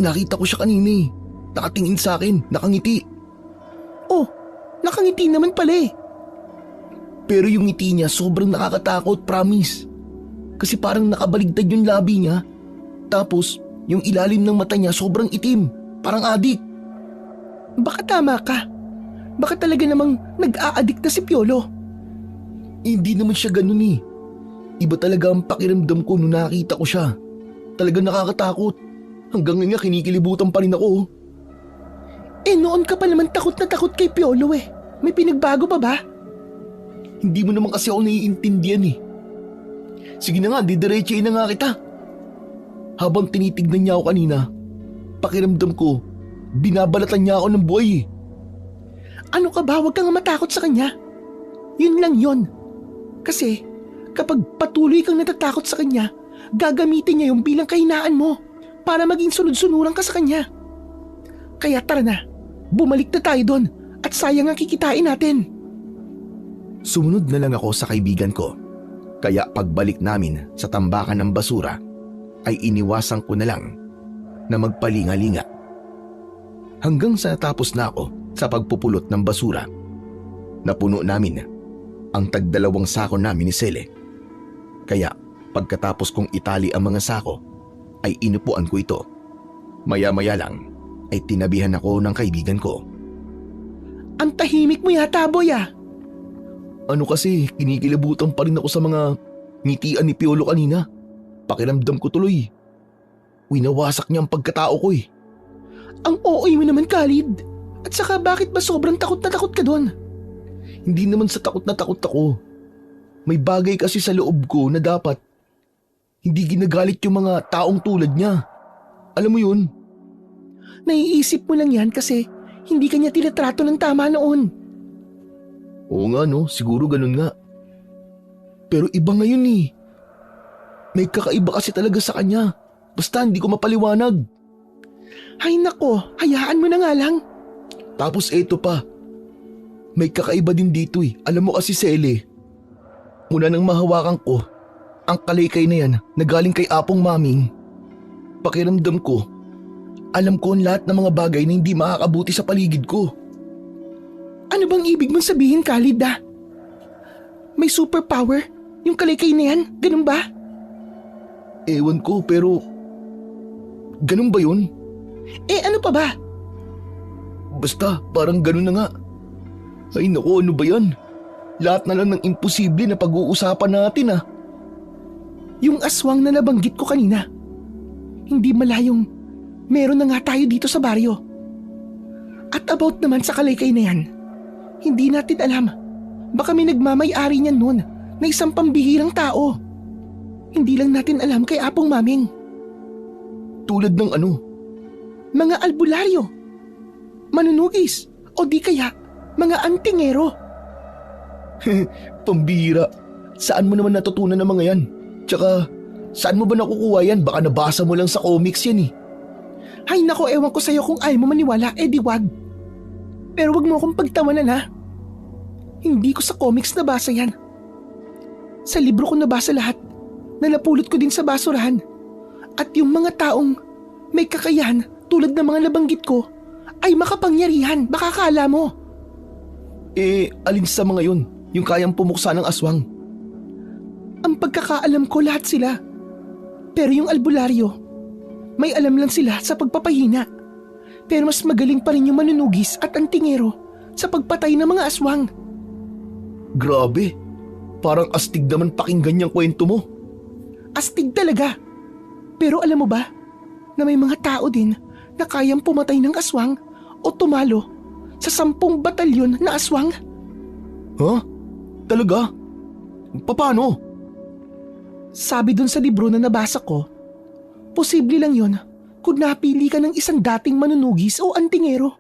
Nakita ko siya kanina eh. Nakatingin sa akin, nakangiti. Oh, nakangiti naman pala eh. Pero yung ngiti niya sobrang nakakatakot, promise. Kasi parang nakabaligtad yung labi niya. Tapos, yung ilalim ng mata niya sobrang itim, parang adik. Baka tama ka. Baka talaga namang nag-a-addict na si Piolo. Hindi naman siya ganun eh. Iba talaga ang pakiramdam ko nung nakita ko siya. Talagang nakakatakot. Hanggang ngayon kinikilibutan pa rin ako. Eh noon ka pa naman takot na takot kay Piolo eh. May pinagbago pa ba? Hindi mo naman kasi ako naiintindihan eh. Sige na nga, didiretsahin na nga kita. Habang tinitignan niya ako kanina, pakiramdam ko, binabalatan niya ako ng buhay eh. Ano ka ba? Huwag kang matakot sa kanya. Yun lang yun. Kasi kapag patuloy kang natatakot sa kanya, gagamitin niya yung bilang kahinaan mo para maging sunod-sunuran ka sa kanya. Kaya tara na, bumalik na tayo doon at sayang ang kikitain natin. Sumunod na lang ako sa kaibigan ko. Kaya pagbalik namin sa tambakan ng basura, ay iniwasan ko na lang na magpalinga-linga. Hanggang sa natapos na ako sa pagpupulot ng basura, napuno namin ang tagdalawang sako namin ni Sele. Kaya pagkatapos kong itali ang mga sako, ay inupuan ko ito. Maya-maya lang ay tinabihan ako ng kaibigan ko. Ang tahimik mo yata, boy ah. Ano kasi, kinikilabutan pa rin ako sa mga ngitian ni Piolo kanina. Pakiramdam ko tuloy. Winawasak niya ang pagkatao ko eh. Ang OA mo naman, Khalid. At saka bakit ba sobrang takot na takot ka doon? Hindi naman sa takot na takot ako. May bagay kasi sa loob ko na dapat hindi ginagalit yung mga taong tulad niya. Alam mo yun? Naiisip mo lang yan kasi hindi kanya tinatrato ng tama noon. Oo nga no, siguro ganun nga. Pero iba ngayon eh. May kakaiba kasi talaga sa kanya. Basta hindi ko mapaliwanag. Ay nako, hayaan mo na nga lang. Tapos eto pa. May kakaiba din dito eh. Alam mo kasi Sele, mula nang mahawakan ko, ang kalaykay na yan na galing kay Apong Maming. Pakiramdam ko, alam ko ang lahat ng mga bagay na hindi makakabuti sa paligid ko. Ano bang ibig mong sabihin, Khalid ah? May superpower? Yung kalaykay na yan? Ganun ba? Ewan ko pero ganun ba yun? Eh ano pa ba? Basta parang ganun na nga. Ay naku, ano ba yan? Lahat na lang ng imposible na pag-uusapan natin ah. Yung aswang na nabanggit ko kanina. Hindi malayong meron na nga tayo dito sa baryo. At about naman sa kalaykay na yan, hindi natin alam. Baka may nagmamay-ari niyan noon na isang pambihirang tao. Hindi lang natin alam kay Apong Maming. Tulad ng ano? Mga albularyo, manunugis, o di kaya mga antingero. Pambihira. Saan mo naman natutunan ng mga yan? Tsaka, Saan mo ba nakukuha yan? Baka nabasa mo lang sa comics yan eh. Ay nako, ewan ko sa'yo kung ayaw mo maniwala, di wag. Pero wag mo akong pagtawanan ha. Hindi ko sa comics nabasa yan. Sa libro ko nabasa lahat na napulot ko din sa basurahan. At yung mga taong may kakayahan tulad ng mga nabanggit ko ay makapangyarihan, baka kala mo. Alin sa mga yun? Yung kayang pumuksa ng aswang? Ang pagkakaalam ko lahat sila. Pero yung albularyo, may alam lang sila sa pagpapahina. Pero mas magaling pa rin yung manunugis at antingero sa pagpatay ng mga aswang. Grabe, parang astig naman pakinggan yung kwento mo. Astig talaga. Pero alam mo ba na may mga tao din na kayang pumatay ng aswang o tumalo sa 10 batalyon na aswang? Huh? Talaga? Paano? Sabi dun sa libro na nabasa ko, posible lang yon kung napili ka ng isang dating manunugis o antingero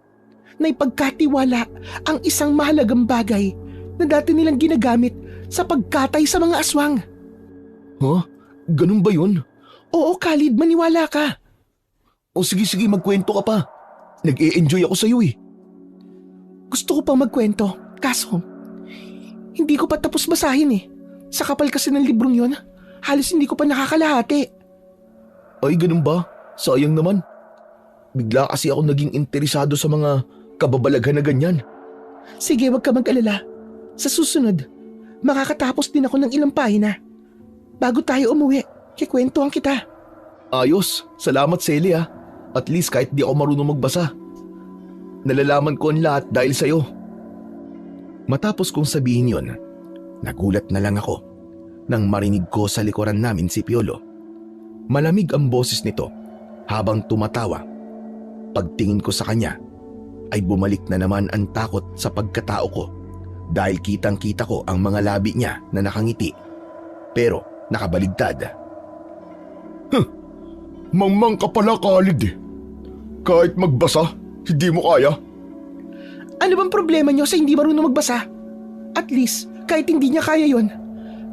na ipagkatiwala ang isang mahalagang bagay na dati nilang ginagamit sa pagkatay sa mga aswang. Huh? Ganun ba yun? Oo, Khalid, maniwala ka. O sige, magkwento ka pa. Nag-e-enjoy ako sa'yo eh. Gusto ko pang magkwento, kaso hindi ko pa tapos basahin eh. Sa kapal kasi ng librong yon, halos hindi ko pa nakakalahati. Ay, ganun ba? Sayang naman. Bigla kasi ako naging interesado sa mga kababalaghan na ganyan. Sige, wag ka mag-alala. Sa susunod, makakatapos din ako ng ilang pahina. Bago tayo umuwi, kikwentuhan kita. Ayos, salamat Sally ah. At least kahit di ako marunong magbasa, nalalaman ko ang lahat dahil sa'yo. Matapos kong sabihin yon, nagulat na lang ako nang marinig ko sa likuran namin si Piolo. Malamig ang boses nito habang tumatawa. Pagtingin ko sa kanya ay bumalik na naman ang takot sa pagkatao ko dahil kitang-kita ko ang mga labi niya na nakangiti pero nakabaligtad. Mangmang ka pala, Khalid eh. Kahit magbasa, hindi mo kaya. Ano bang problema niyo sa hindi marunong magbasa? At least, kahit hindi niya kaya yon,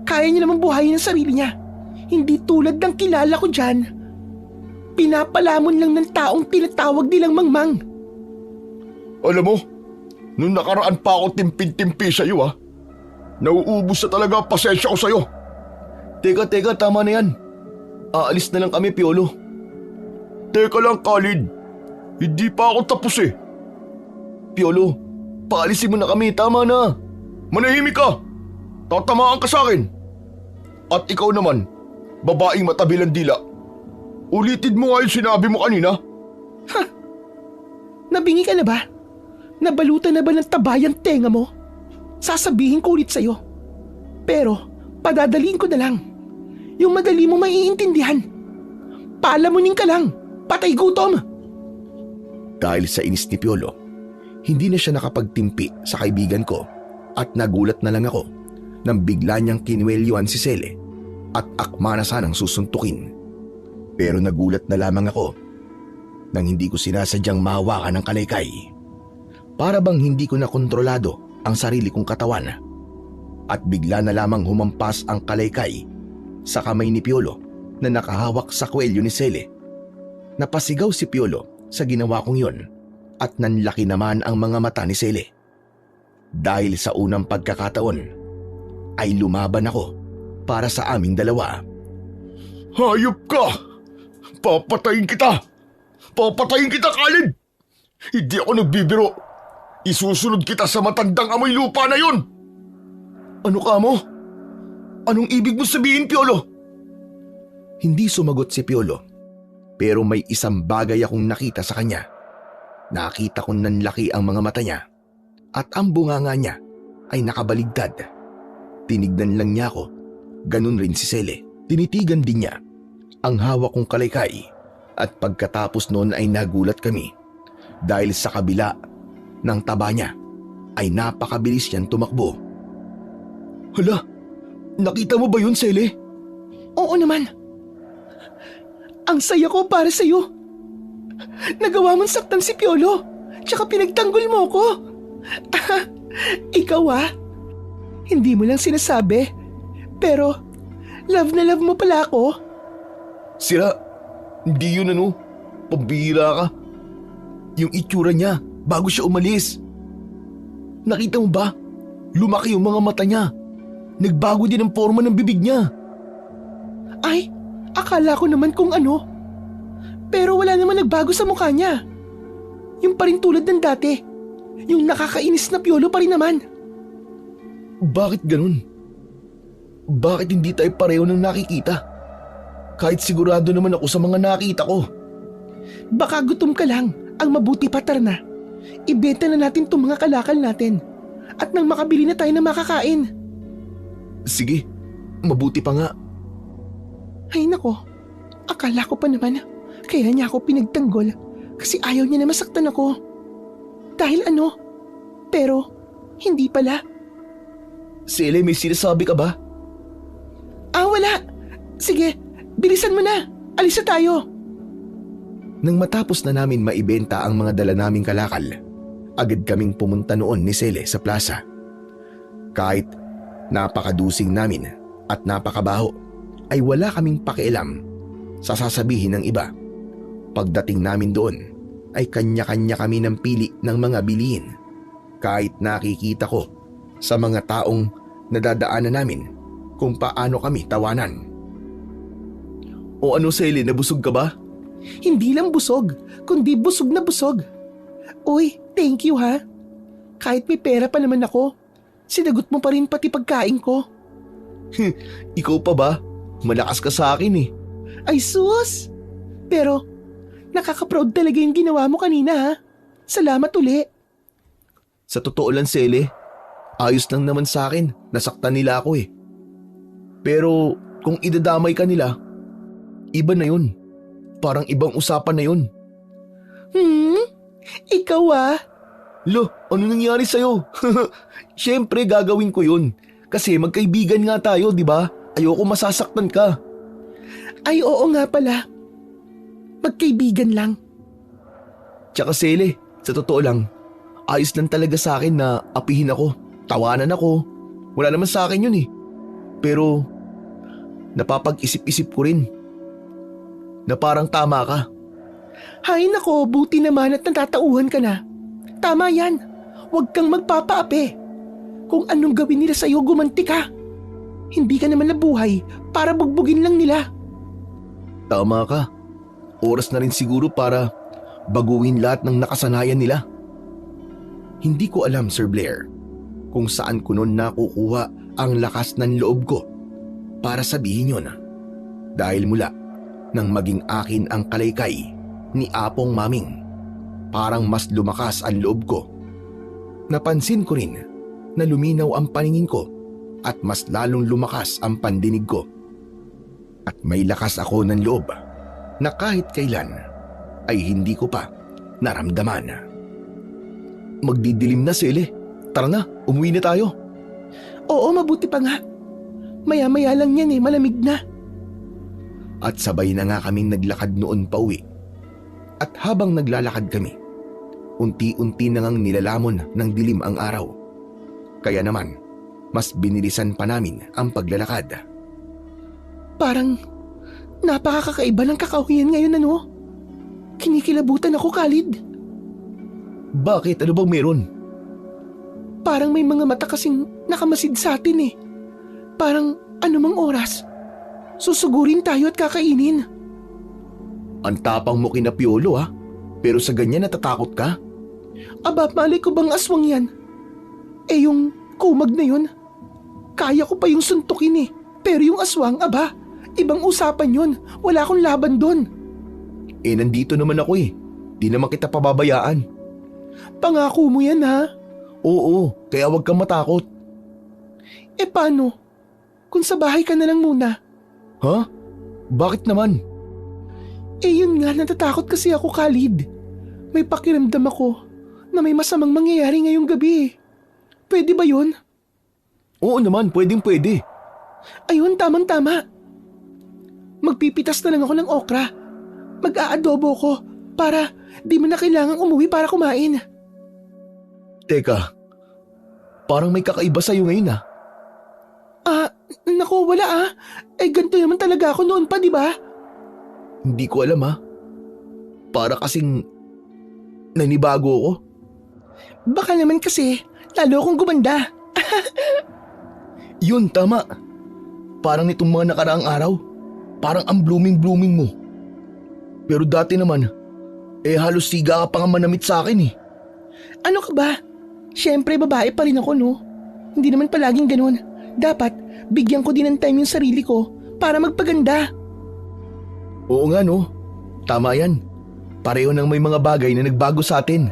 kaya niya naman buhayin ang sarili niya. Hindi tulad ng kilala ko dyan. Pinapalamon lang ng taong tinatawag nilang mangmang. Alam mo, nung nakaraan pa ako timpin-timpi sa'yo ah. Nauubos na talaga ang pasensya ko sa'yo. Teka, tama na yan. Aalis na lang kami, Piolo. Teka lang, Khalid. Hindi pa ako tapos eh. Piolo, paalisin mo na kami, tama na. Manahimik ka. Tatamaan ka sa akin. At ikaw naman, babaeng matabilang dila. Ulitin mo nga yung sinabi mo kanina. Ha? Nabingi ka na ba? Nabalutan na ba ng tabayan tenga mo? Sasabihin ko ulit sa'yo. Pero, padadaliin ko na lang. Yung madali mo maiintindihan. Palamunin ka lang. Patay gutom. Dahil sa inis ni Piolo, hindi na siya nakapagtimpi sa kaibigan ko at nagulat na lang ako nang bigla niyang kinuwelyuan si Sele at akma na sanang susuntukin. Pero nagulat na lamang ako nang hindi ko sinasadyang mahawakan ng kalaykay. Para bang hindi ko na kontrolado ang sarili kong katawan at bigla na lamang humampas ang kalaykay sa kamay ni Piolo na nakahawak sa kwelyo ni Sele. Napasigaw si Piolo sa ginawa kong yon at nanlaki naman ang mga mata ni Sele. Dahil sa unang pagkakataon ay lumaban ako para sa aming dalawa. Hayop ka! Papatayin kita! Papatayin kita, Khalid! Hindi ako nagbibiro. Isusunod kita sa matandang amoy lupa na yun! Ano ka mo? Anong ibig mo sabihin, Piolo? Hindi sumagot si Piolo. Pero may isang bagay akong nakita sa kanya. Nakita kong nanlaki ang mga mata niya at ang bunganga niya ay nakabaligtad. Tinignan lang niya ako. Ganun rin si Sele. Tinitigan din niya ang hawak kong kalaykay at pagkatapos noon ay nagulat kami dahil sa kabila ng taba niya ay napakabilis niyang tumakbo. Hala, nakita mo ba yun, Sele? Oo naman. Ang saya ko para sa'yo. Nagawa mong saktan si Piolo, tsaka pinagtanggol mo ko. Ikaw hindi mo lang sinasabi, pero love na love mo pala ako. Sira, hindi yun ano. Pambihira ka. Yung itsura niya bago siya umalis. Nakita mo ba? Lumaki yung mga mata niya. Nagbago din ang forma ng bibig niya. Ay, akala ko naman kung ano. Pero wala naman nagbago sa mukha niya. Yung pa rin tulad ng dati. Yung nakakainis na Piolo pa rin naman. Bakit ganun? Bakit hindi tayo pareho ng nakikita? Kahit sigurado naman ako sa mga nakita ko. Baka gutom ka lang. Ang mabuti pa, tara na. Ibenta na natin itong mga kalakal natin. At nang makabili na tayo ng makakain. Sige, mabuti pa nga. Ay nako, akala ko pa naman kaya niya ako pinagtanggol kasi ayaw niya na masaktan ako. Dahil ano? Pero hindi pala. Sele, may sinasabi ka ba? Wala. Sige, bilisan mo na. Alis na tayo. Nang matapos na namin maibenta ang mga dala naming kalakal, agad kaming pumunta noon ni Sele sa plaza. Kahit napakadusing namin at napakabaho, ay wala kaming pakialam sa sasabihin ng iba. Pagdating namin doon, ay kanya-kanya kami ng pili ng mga bilihin. Kahit nakikita ko sa mga taong nadadaanan namin kung paano kami tawanan. O ano, Sele, nabusog ka ba? Hindi lang busog, kundi busog na busog. Uy, thank you ha. Kahit may pera pa naman ako, sinagot mo pa rin pati pagkain ko. Ikaw pa ba? Malakas ka sa akin eh. Ay sus! Pero nakaka-proud talaga yung ginawa mo kanina ha. Salamat uli. Sa totoo lang, Sele, ayos lang naman sa akin. Nasaktan nila ako eh. Pero kung idadamay ka nila, iba na yun. Parang ibang usapan na yun. Ikaw ah. Lo, ano nangyari sa'yo? Siyempre gagawin ko yun. Kasi magkaibigan nga tayo, di ba? Ayoko masasaktan ka. Ay oo nga pala. Magkaibigan lang. Tsaka Sele, sa totoo lang, ayos lang talaga sa akin na apihin ako, tawanan ako. Wala naman sa akin yun eh. Pero napapag-isip-isip ko rin na parang tama ka. Hay nako, buti naman at natatauhan ka na. Tama yan. Huwag kang magpapaapi. Kung anong gawin nila sa'yo, gumanti ka. Hindi ka naman nabuhay para bugbugin lang nila. Tama ka. Oras na rin siguro para baguhin lahat ng nakasanayan nila. Hindi ko alam, Sir Blair, kung saan ko noon nakukuha ang lakas ng loob ko para sabihin yun. Dahil mula nang maging akin ang kalaykay ni Apong Maming, parang mas lumakas ang loob ko. Napansin ko rin na luminaw ang paningin ko at mas lalong lumakas ang pandinig ko. At may lakas ako ng loob na kahit kailan ay hindi ko pa naramdaman. Magdidilim na, Sele. Tara na, umuwi na tayo. Oo, mabuti pa nga. Maya-maya lang yan malamig na. At sabay na nga kaming naglakad noon pa uwi. At habang naglalakad kami, unti-unti na ngang nilalamon ng dilim ang araw. Kaya naman, mas binilisan pa namin ang paglalakad. Parang napakakaiba ng kakahuyan ngayon ano? Kinikilabutan ako, Khalid. Bakit? Ano bang meron? Parang may mga mata kasing nakamasid sa atin eh. Parang anumang oras, susugurin tayo at kakainin. Ang tapang mo kina Piolo ha? Pero sa ganyan natatakot ka? Aba, malay ko bang aswang yan? Eh yung kumag na yun, kaya ko pa yung suntukin eh. Pero yung aswang, aba, ibang usapan yun. Wala akong laban doon. Eh nandito naman ako eh. Di naman kita pababayaan. Pangako mo yan ha? Oo, kaya wag kang matakot. Eh paano? Kung sa bahay ka na lang muna. Ha? Bakit naman? Eh yun nga, natatakot kasi ako, Khalid. May pakiramdam ako na may masamang mangyayari ngayong gabi. Pwede ba yun? Oo naman, pwedeng pwede. Ayun, tamang-tama. Magpipitas na lang ako ng okra. Mag-aadobo ko para di mo na kailangang umuwi para kumain. Teka, parang may kakaiba sa'yo ngayon ah. Naku, wala ah. Eh ganito naman talaga ako noon pa, di ba? Hindi ko alam ha. Para kasing nanibago ako. Baka naman kasi lalo akong gumanda. Yun, tama. Parang nitong mga nakaraang araw, parang ang blooming-blooming mo. Pero dati naman, halos siga ka pa nga manamit sa akin eh. Ano ka ba? Siyempre babae pa rin ako, no? Hindi naman palaging ganun. Dapat bigyan ko din ng time yung sarili ko para magpaganda. Oo nga no, tama yan. Pareho nang may mga bagay na nagbago sa atin.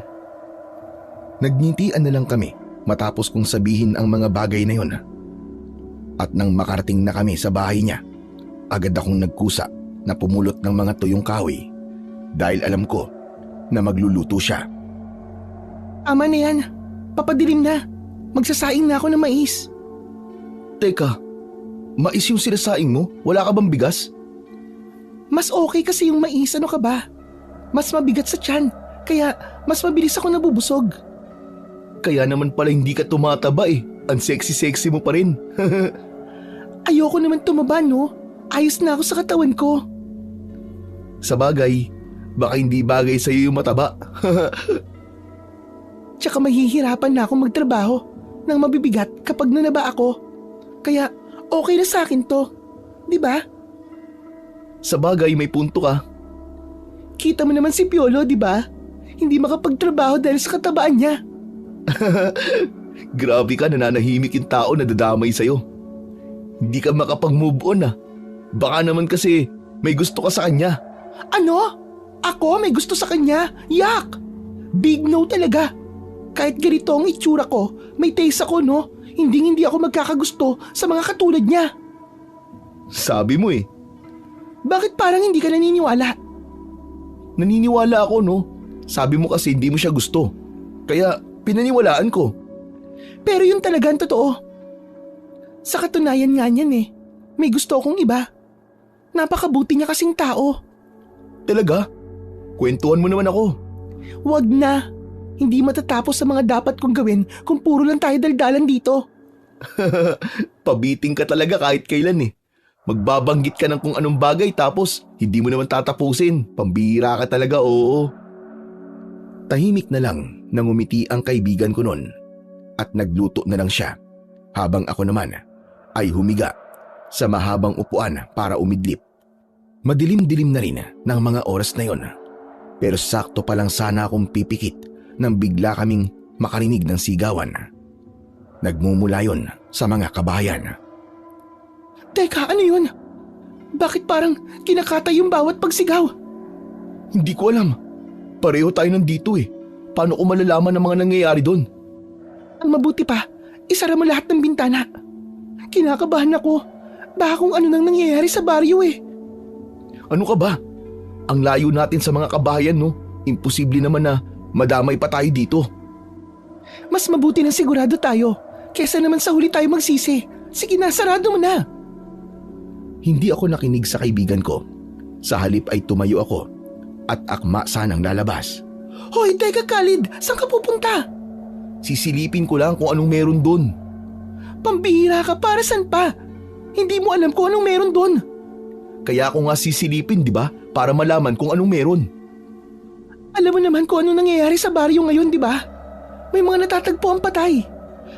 Nagngitian na lang kami matapos kong sabihin ang mga bagay na yon. At nang makarating na kami sa bahay niya, agad akong nagkusa na pumulot ng mga tuyong kahoy dahil alam ko na magluluto siya. Ama na yan. Papadilim na. Magsasaing na ako ng mais. Teka, mais yung sinasaing mo? Wala ka bang bigas? Mas okay kasi yung mais, ano ka ba? Mas mabigat sa tiyan, kaya mas mabilis ako nabubusog. Kaya naman pala hindi ka tumataba eh. Ang sexy-sexy mo pa rin. Ayoko naman tumaba, no? Ayos na ako sa katawan ko. Sa bagay, baka hindi bagay sa'yo yung mataba. Tsaka mahihirapan na akong magtrabaho ng mabibigat kapag nanaba ako. Kaya okay na sa akin to. Di ba? Sa bagay, may punto ka. Kita mo naman si Piolo, di ba? Hindi makapagtrabaho dahil sa katabaan niya. Grabe ka, nananahimik yung tao na dadamay sa'yo. Hindi ka makapag-move on ah. Baka naman kasi may gusto ka sa kanya. Ano? Ako may gusto sa kanya? Yak! Big no talaga. Kahit ganito ang itsura ko, may taste ako, no? Hindi ako magkakagusto sa mga katulad niya. Sabi mo eh. Bakit parang hindi ka naniniwala? Naniniwala ako, no? Sabi mo kasi hindi mo siya gusto. Kaya pinaniwalaan ko. Pero yun talaga ang totoo. Sa katunayan nga niyan eh, may gusto akong iba. Napakabuti niya kasing tao. Talaga? Kwentuhan mo naman ako. Wag na. Hindi matatapos sa mga dapat kong gawin kung puro lang tayo daldalan dito. Pabiting ka talaga kahit kailan eh. Magbabanggit ka ng kung anong bagay tapos hindi mo naman tatapusin. Pambihira ka talaga, oo. Tahimik na lang nang umiti ang kaibigan ko noon at nagluto na lang siya habang ako naman ay humiga sa mahabang upuan para umidlip. Madilim-dilim na rin ng mga oras na yon, pero sakto pa lang sana akong pipikit nang bigla kaming makarinig ng sigawan. Nagmumula yon sa mga kabahayan. Teka, ano yun? Bakit parang kinakatay yung bawat pagsigaw? Hindi ko alam. Pareho tayo nandito eh. Paano ko malalaman ang mga nangyayari doon? Ang mabuti pa, isara mo lahat ng bintana. Kinakabahan ako. Baka kung ano nang nangyayari sa baryo eh. Ano ka ba? Ang layo natin sa mga kabahayan, no? Imposible naman na madamay pa tayo dito. Mas mabuti na sigurado tayo kesa naman sa huli tayo magsisi. Sige na, sarado mo na. Hindi ako nakinig sa kaibigan ko. Sa halip ay tumayo ako at akma sanang lalabas. Hoy, teka Khalid, saan ka pupunta? Sisilipin ko lang kung anong meron doon. Pambihira ka, para saan pa? Hindi mo alam kung anong meron doon. Kaya ako nga sisilipin, di ba? Para malaman kung anong meron. Alam mo naman kung anong nangyayari sa baryo ngayon, di ba? May mga natatagpo ang patay.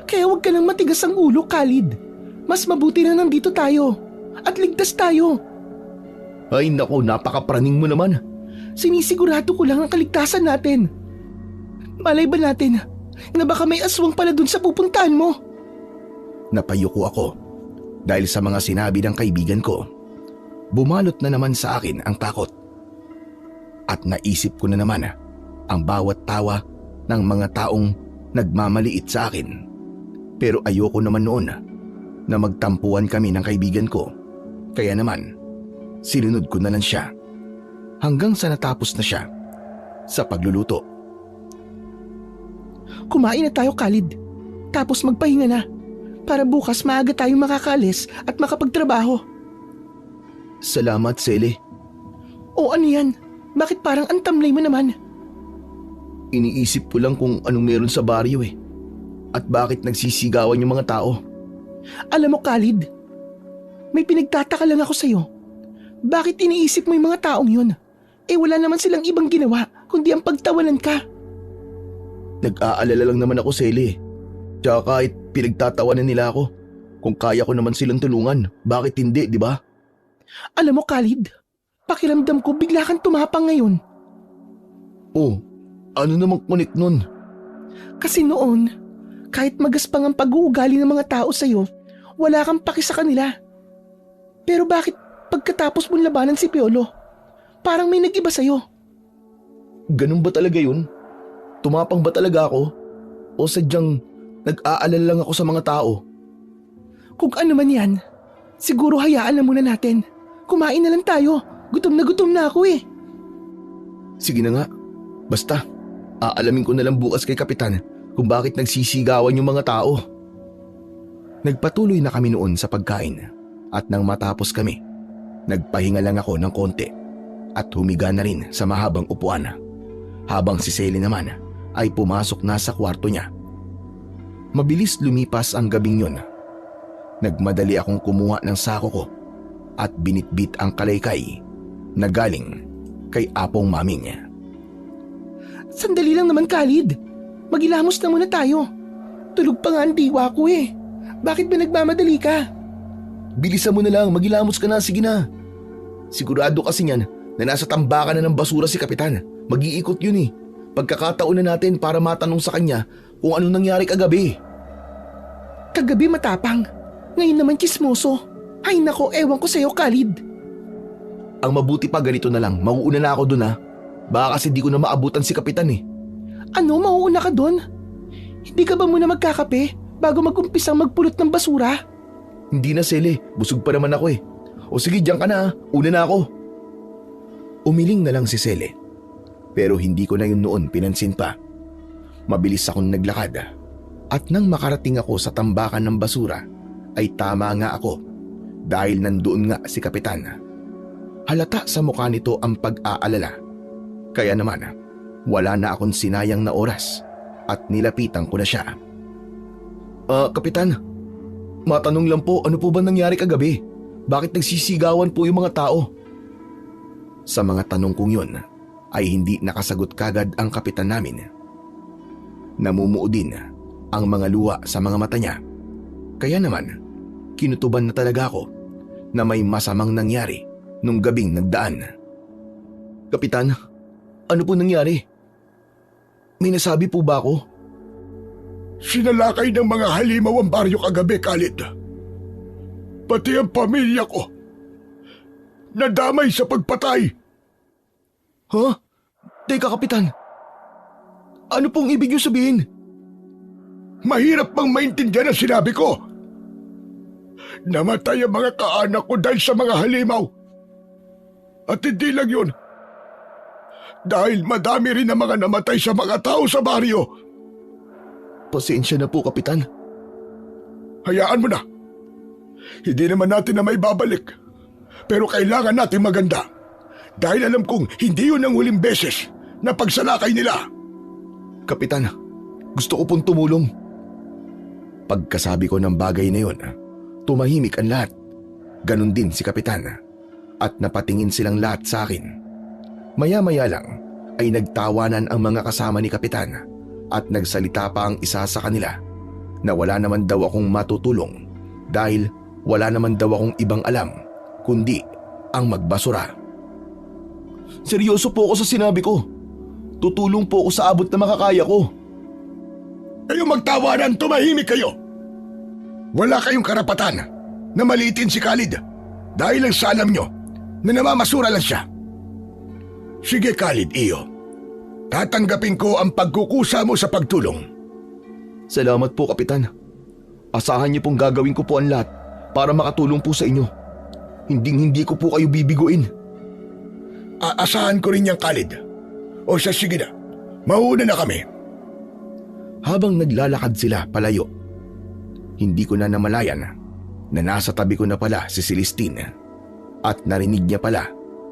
Kaya huwag ka nang matigas ang ulo, Khalid. Mas mabuti na nandito tayo. At ligtas tayo. Ay nako, napakapraning mo naman. Sinisigurado ko lang ang kaligtasan natin. Malay ba natin na baka may aswang pala dun sa pupuntahan mo? Napayuko ako dahil sa mga sinabi ng kaibigan ko. Bumalot na naman sa akin ang takot. At naisip ko na naman ang bawat tawa ng mga taong nagmamaliit sa akin. Pero ayoko naman noon na magtampuan kami ng kaibigan ko. Kaya naman, sinunod ko na lang siya hanggang sa natapos na siya sa pagluluto. Kumain na tayo, Khalid. Tapos magpahinga na para bukas maaga tayong makakaalis at makapagtrabaho. Salamat, Sele. O ano yan? Bakit parang ang tamlay mo naman? Iniisip ko lang kung anong meron sa baryo eh. At bakit nagsisigawan yung mga tao. Alam mo, Khalid, may pinagtataka lang ako sa'yo. Bakit iniisip mo yung mga taong yun? Eh wala naman silang ibang ginawa kundi ang pagtawanan ka. Nag-aalala lang naman ako, Sally. Tsaka kahit pinagtatawanan nila ako, kung kaya ko naman silang tulungan, bakit hindi, di ba? Alam mo Khalid, pakiramdam ko bigla kang tumapang ngayon. Oh, ano namang kunik nun? Kasi noon, kahit magaspang ang pag-uugali ng mga tao sa'yo, wala kang paki sa kanila. Pero bakit pagkatapos mong labanan si Piolo, parang may nag-iba sa'yo? Ganun ba talaga yun? Tumapang ba talaga ako? O sadyang nag-aalala lang ako sa mga tao? Kung ano man yan, siguro hayaan na muna natin. Kumain na lang tayo. Gutom na ako eh. Sige na nga. Basta, aalamin ko na lang bukas kay Kapitan kung bakit nagsisigawan yung mga tao. Nagpatuloy na kami noon sa pagkain at nang matapos kami, nagpahinga lang ako ng konti at humiga na rin sa mahabang upuan habang si Sally naman ay pumasok na sa kwarto niya. Mabilis lumipas ang gabing yun. Nagmadali akong kumuha ng sako ko at binitbit ang kalaykay na galing kay apong maming niya. Sandali lang naman Khalid. Magilamos na muna tayo. Tulog pa nga ang diwa ko eh. Bakit ba nagmamadali ka? Bilisan mo na lang, magilamos ka na, sige na. Sigurado kasi niyan na nasa tambakan na ng basura si Kapitan. Mag-iikot yun eh. Pagkakataon na natin para matanong sa kanya kung ano nangyari kagabi. Kagabi matapang. Ngayon naman kismoso. Ay nako, ewan ko sa'yo Khalid. Ang mabuti pa ganito na lang, mauuna na ako dun ha. Baka kasi di ko na maabutan si Kapitan eh. Ano, mauuna ka doon? Hindi ka ba muna magkakape bago mag-umpisang magpulot ng basura? Hindi na, Sally. Busog pa naman ako eh. O sige, diyan ka na ha. Una na ako. Umiling na lang si Sally. Pero hindi ko na yun noon pinansin pa. Mabilis akong naglakad. At nang makarating ako sa tambakan ng basura, ay tama nga ako dahil nandoon nga si Kapitan. Halata sa mukha nito ang pag-aalala. Kaya naman, wala na akong sinayang na oras at nilapitan ko na siya. Kapitan, matanong lang po, ano po ba nangyari kagabi? Bakit nagsisigawan po yung mga tao? Sa mga tanong kong yun, ay hindi nakasagot kagad ang kapitan namin. Namumuo din ang mga luha sa mga mata niya. Kaya naman, kinutuban na talaga ako na may masamang nangyari nung gabing nagdaan. Kapitan, ano po nangyari? May nasabi po ba ako? Sinalakay ng mga halimaw ang baryo kagabi, Khalid. Pati ang pamilya ko. Nadamay sa pagpatay. Ha? Teka, Kapitan. Ano pong ibig niyo sabihin? Mahirap bang maintindihan ang sinabi ko? Namatay ang mga kaanak ko dahil sa mga halimaw. At hindi lang yun. Dahil madami rin ang mga namatay sa mga tao sa baryo. Pasensya na po, Kapitan. Hayaan mo na. Hindi naman natin na may babalik. Pero kailangan natin maganda. Dahil alam kong hindi yun ang huling beses na pagsalakay nila. Kapitan, gusto ko pong tumulong. Pagkasabi ko ng bagay na yun, tumahimik ang lahat. Ganon din si Kapitan. At napatingin silang lahat sa akin. Maya-maya lang ay nagtawanan ang mga kasama ni Kapitan at nagsalita pa ang isa sa kanila na wala naman daw akong matutulong dahil wala naman daw akong ibang alam kundi ang magbasura. Seryoso po ako sa sinabi ko. Tutulong po ako sa abot na makakaya ko. Kayong magtawanan, tumahimik kayo. Wala kayong karapatan na maliitin si Khalid dahil lang sa alam nyo na namamasura lang siya. Sige Khalid, iyo. Tatanggapin ko ang pagkukusa mo sa pagtulong. Salamat po, Kapitan. Asahan niyo pong gagawin ko po ang lahat para makatulong po sa inyo. Hindi ko po kayo bibiguin. Aasahan ko rin yan, Khalid. O siya, sige na. Mauna na kami. Habang naglalakad sila palayo, hindi ko na namalayan na nasa tabi ko na pala si Celestine at narinig niya pala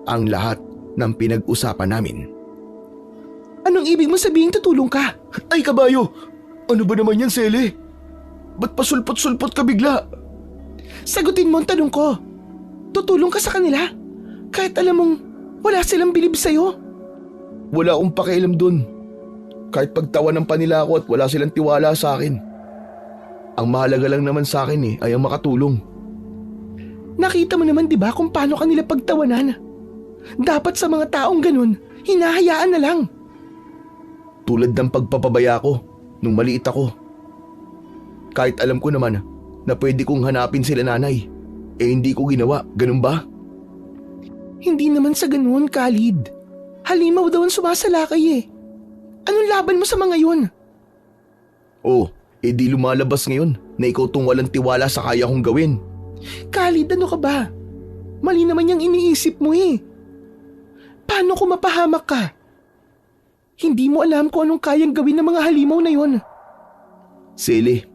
ang lahat ng pinag-usapan namin. Anong ibig mo sabihin tutulong ka? Ay kabayo! Ano ba naman yan, Sally? Ba't pasulpot-sulpot ka bigla? Sagutin mo ang tanong ko. Tutulong ka sa kanila? Kahit alam mong wala silang bilib sa'yo. Wala akong pakialam dun. Kahit pagtawanan pa nila ako at wala silang tiwala sa akin. Ang mahalaga lang naman sa akin ay ang makatulong. Nakita mo naman 'di ba kung paano kanila pagtawanan? Dapat sa mga taong ganun, hinahayaan na lang. Tulad ng pagpapabaya ko nung maliit ako. Kahit alam ko naman na pwede kong hanapin sila nanay, hindi ko ginawa, ganun ba? Hindi naman sa ganun, Khalid. Halimaw daw ang sumasalakay eh. Anong laban mo sa mga yun? Oh, di lumalabas ngayon na ikaw tong walang tiwala sa kaya kong gawin. Khalid, ano ka ba? Mali naman yung iniisip mo eh. Paano kung mapahamak ka? Hindi mo alam kung anong kayang gawin ng mga halimaw na yun. Sele,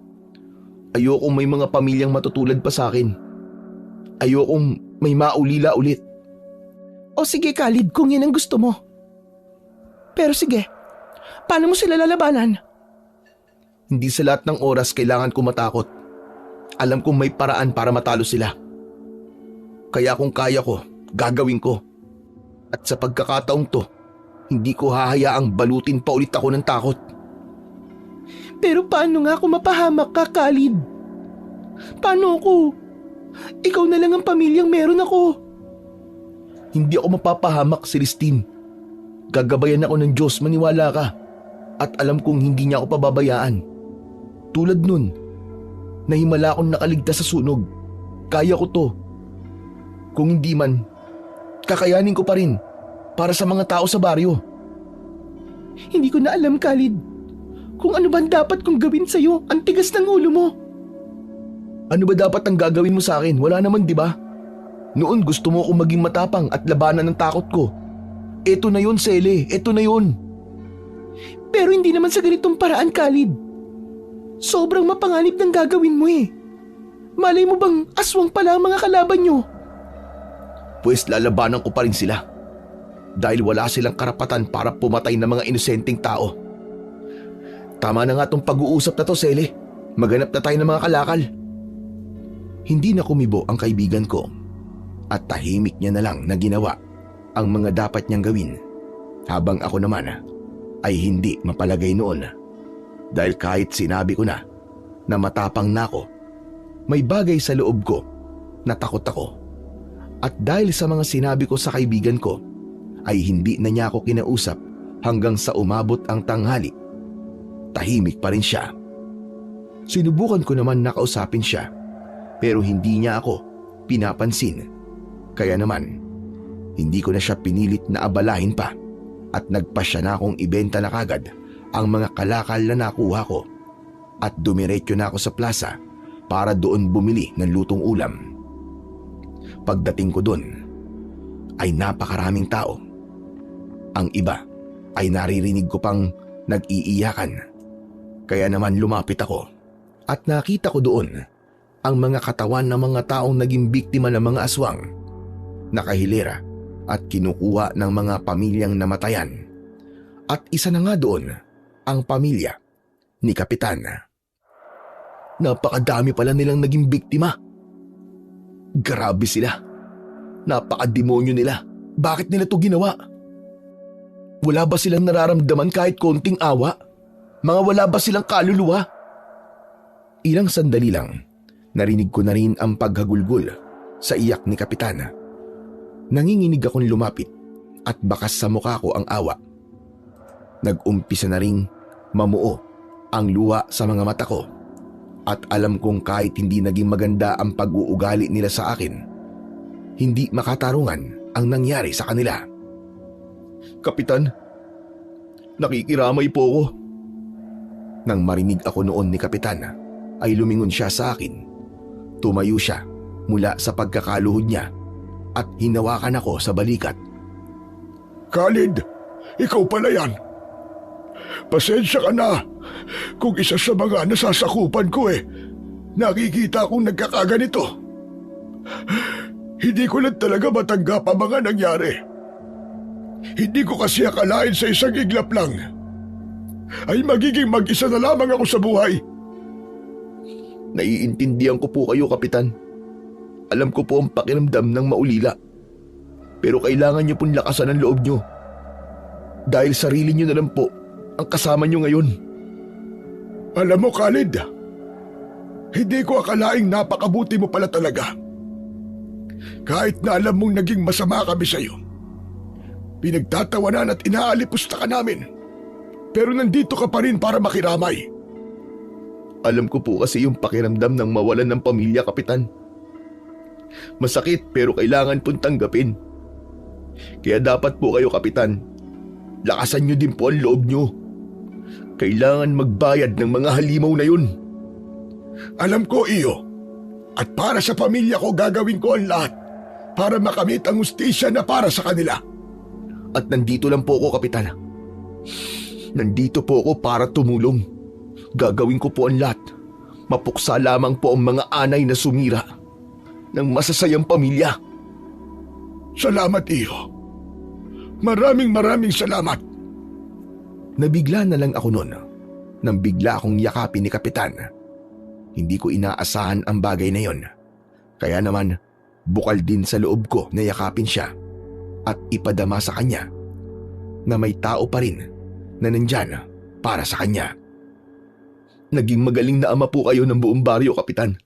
ayokong may mga pamilyang matutulad pa sa akin. Ayokong may maulila ulit. O sige Khalid, kung yan ang gusto mo. Pero sige, paano mo sila lalabanan? Hindi sa lahat ng oras kailangan ko matakot. Alam kong may paraan para matalo sila. Kaya kung kaya ko, gagawin ko. At sa pagkakataong to, hindi ko hahayaang balutin pa ulit ako ng takot. Pero paano nga kung mapahamak ka, Khalid? Paano ako? Ikaw na lang ang pamilyang meron ako. Hindi ako mapapahamak, Celestine. Gagabayan ako ng Diyos, maniwala ka. At alam kong hindi niya ako pababayaan. Tulad nun, nahimala akong nakaligtas sa sunog. Kaya ko to. Kung hindi man, kakayanin ko pa rin para sa mga tao sa baryo. Hindi ko na alam, Khalid. Kung ano ba dapat kong gawin sa'yo, ang tigas ng ulo mo. Ano ba dapat ang gagawin mo sa akin? Wala naman, di ba? Noon gusto mo akong maging matapang at labanan ng takot ko. Eto na yun, Sele. Eto na yun. Pero hindi naman sa ganitong paraan, Khalid. Sobrang mapanganib ng gagawin mo eh. Malay mo bang aswang pala ang mga kalaban nyo? Pues lalabanan ko pa rin sila. Dahil wala silang karapatan para pumatay ng mga inosenteng tao. Tama na nga tong pag-uusap na to, Sele. Maghanap na tayo ng mga kalakal. Hindi na kumibo ang kaibigan ko. At tahimik niya na lang na ginawa ang mga dapat niyang gawin. Habang ako naman ay hindi mapalagay noon. Dahil kahit sinabi ko na matapang na ako, may bagay sa loob ko na takot ako. At dahil sa mga sinabi ko sa kaibigan ko, ay hindi na niya ako kinausap hanggang sa umabot ang tanghali. Tahimik pa rin siya. Sinubukan ko naman na kausapin siya, pero hindi niya ako pinapansin. Kaya naman, hindi ko na siya pinilit na abalahin pa at nagpasya na akong ibenta na kagad ang mga kalakal na nakuha ko at dumiretso na ako sa plaza para doon bumili ng lutong ulam. Pagdating ko doon ay napakaraming tao. Ang iba ay naririnig ko pang nag-iiyakan. Kaya naman lumapit ako at nakita ko doon ang mga katawan ng mga taong naging biktima ng mga aswang. Nakahilera at kinukuha ng mga pamilyang namatayan. At isa na nga doon ang pamilya ni Kapitan. Napakadami pala nilang naging biktima. Grabe sila. Napakademonyo nila. Bakit nila to ginawa? Wala ba silang nararamdaman kahit konting awa? Mga wala ba silang kaluluwa? Ilang sandali lang, narinig ko na rin ang paghagulgol sa iyak ni Kapitan. Nanginginig akong lumapit at bakas sa mukha ko ang awa. Nag-umpisa na ring mamuo ang luha sa mga mata ko at alam kong kahit hindi naging maganda ang pag-uugali nila sa akin, hindi makatarungan ang nangyari sa kanila. Kapitan, nakikiramay po ako. Nang marinig ako noon ni Kapitan, ay lumingon siya sa akin. Tumayo siya mula sa pagkakaluhod niya at hinawakan ako sa balikat. Khalid, ikaw pala yan. Pasensya ka na kung isa sa mga nasasakupan ko nakikita akong nagkakaganito. Hindi ko lang talaga matanggap ang mga nangyari. Hindi ko kasi akalain sa isang iglap lang ay magiging mag-isa na lamang ako sa buhay. Naiintindihan ko po kayo, Kapitan. Alam ko po ang pakiramdam ng maulila. Pero kailangan niyo pong lakasan ang loob niyo. Dahil sarili niyo na lang po ang kasama niyo ngayon. Alam mo, Khalid, hindi ko akalaing napakabuti mo pala talaga. Kahit na alam mong naging masama kami sa'yo. Pinagtatawanan at inaalipusta ka namin. Pero nandito ka pa rin para makiramay. Alam ko po kasi yung pakiramdam ng mawalan ng pamilya, Kapitan. Masakit pero kailangan pong tanggapin. Kaya dapat po kayo, Kapitan, lakasan niyo din po ang loob niyo. Kailangan magbayad ng mga halimaw na yun. Alam ko, Iyo. At para sa pamilya ko gagawin ko ang lahat para makamit ang hustisya na para sa kanila. At nandito lang po ako, Kapitan. Nandito po ako para tumulong. Gagawin ko po ang lahat. Mapuksa lamang po ang mga anay na sumira ng masasayang pamilya. Salamat, Iyo. Maraming salamat. Nabigla na lang ako noon nang bigla akong yakapin ni Kapitan. Hindi ko inaasahan ang bagay na yon. Kaya naman, bukal din sa loob ko na yakapin siya at ipadama sa kanya na may tao pa rin na nandyan para sa kanya. Naging magaling na ama po kayo ng buong baryo, Kapitan.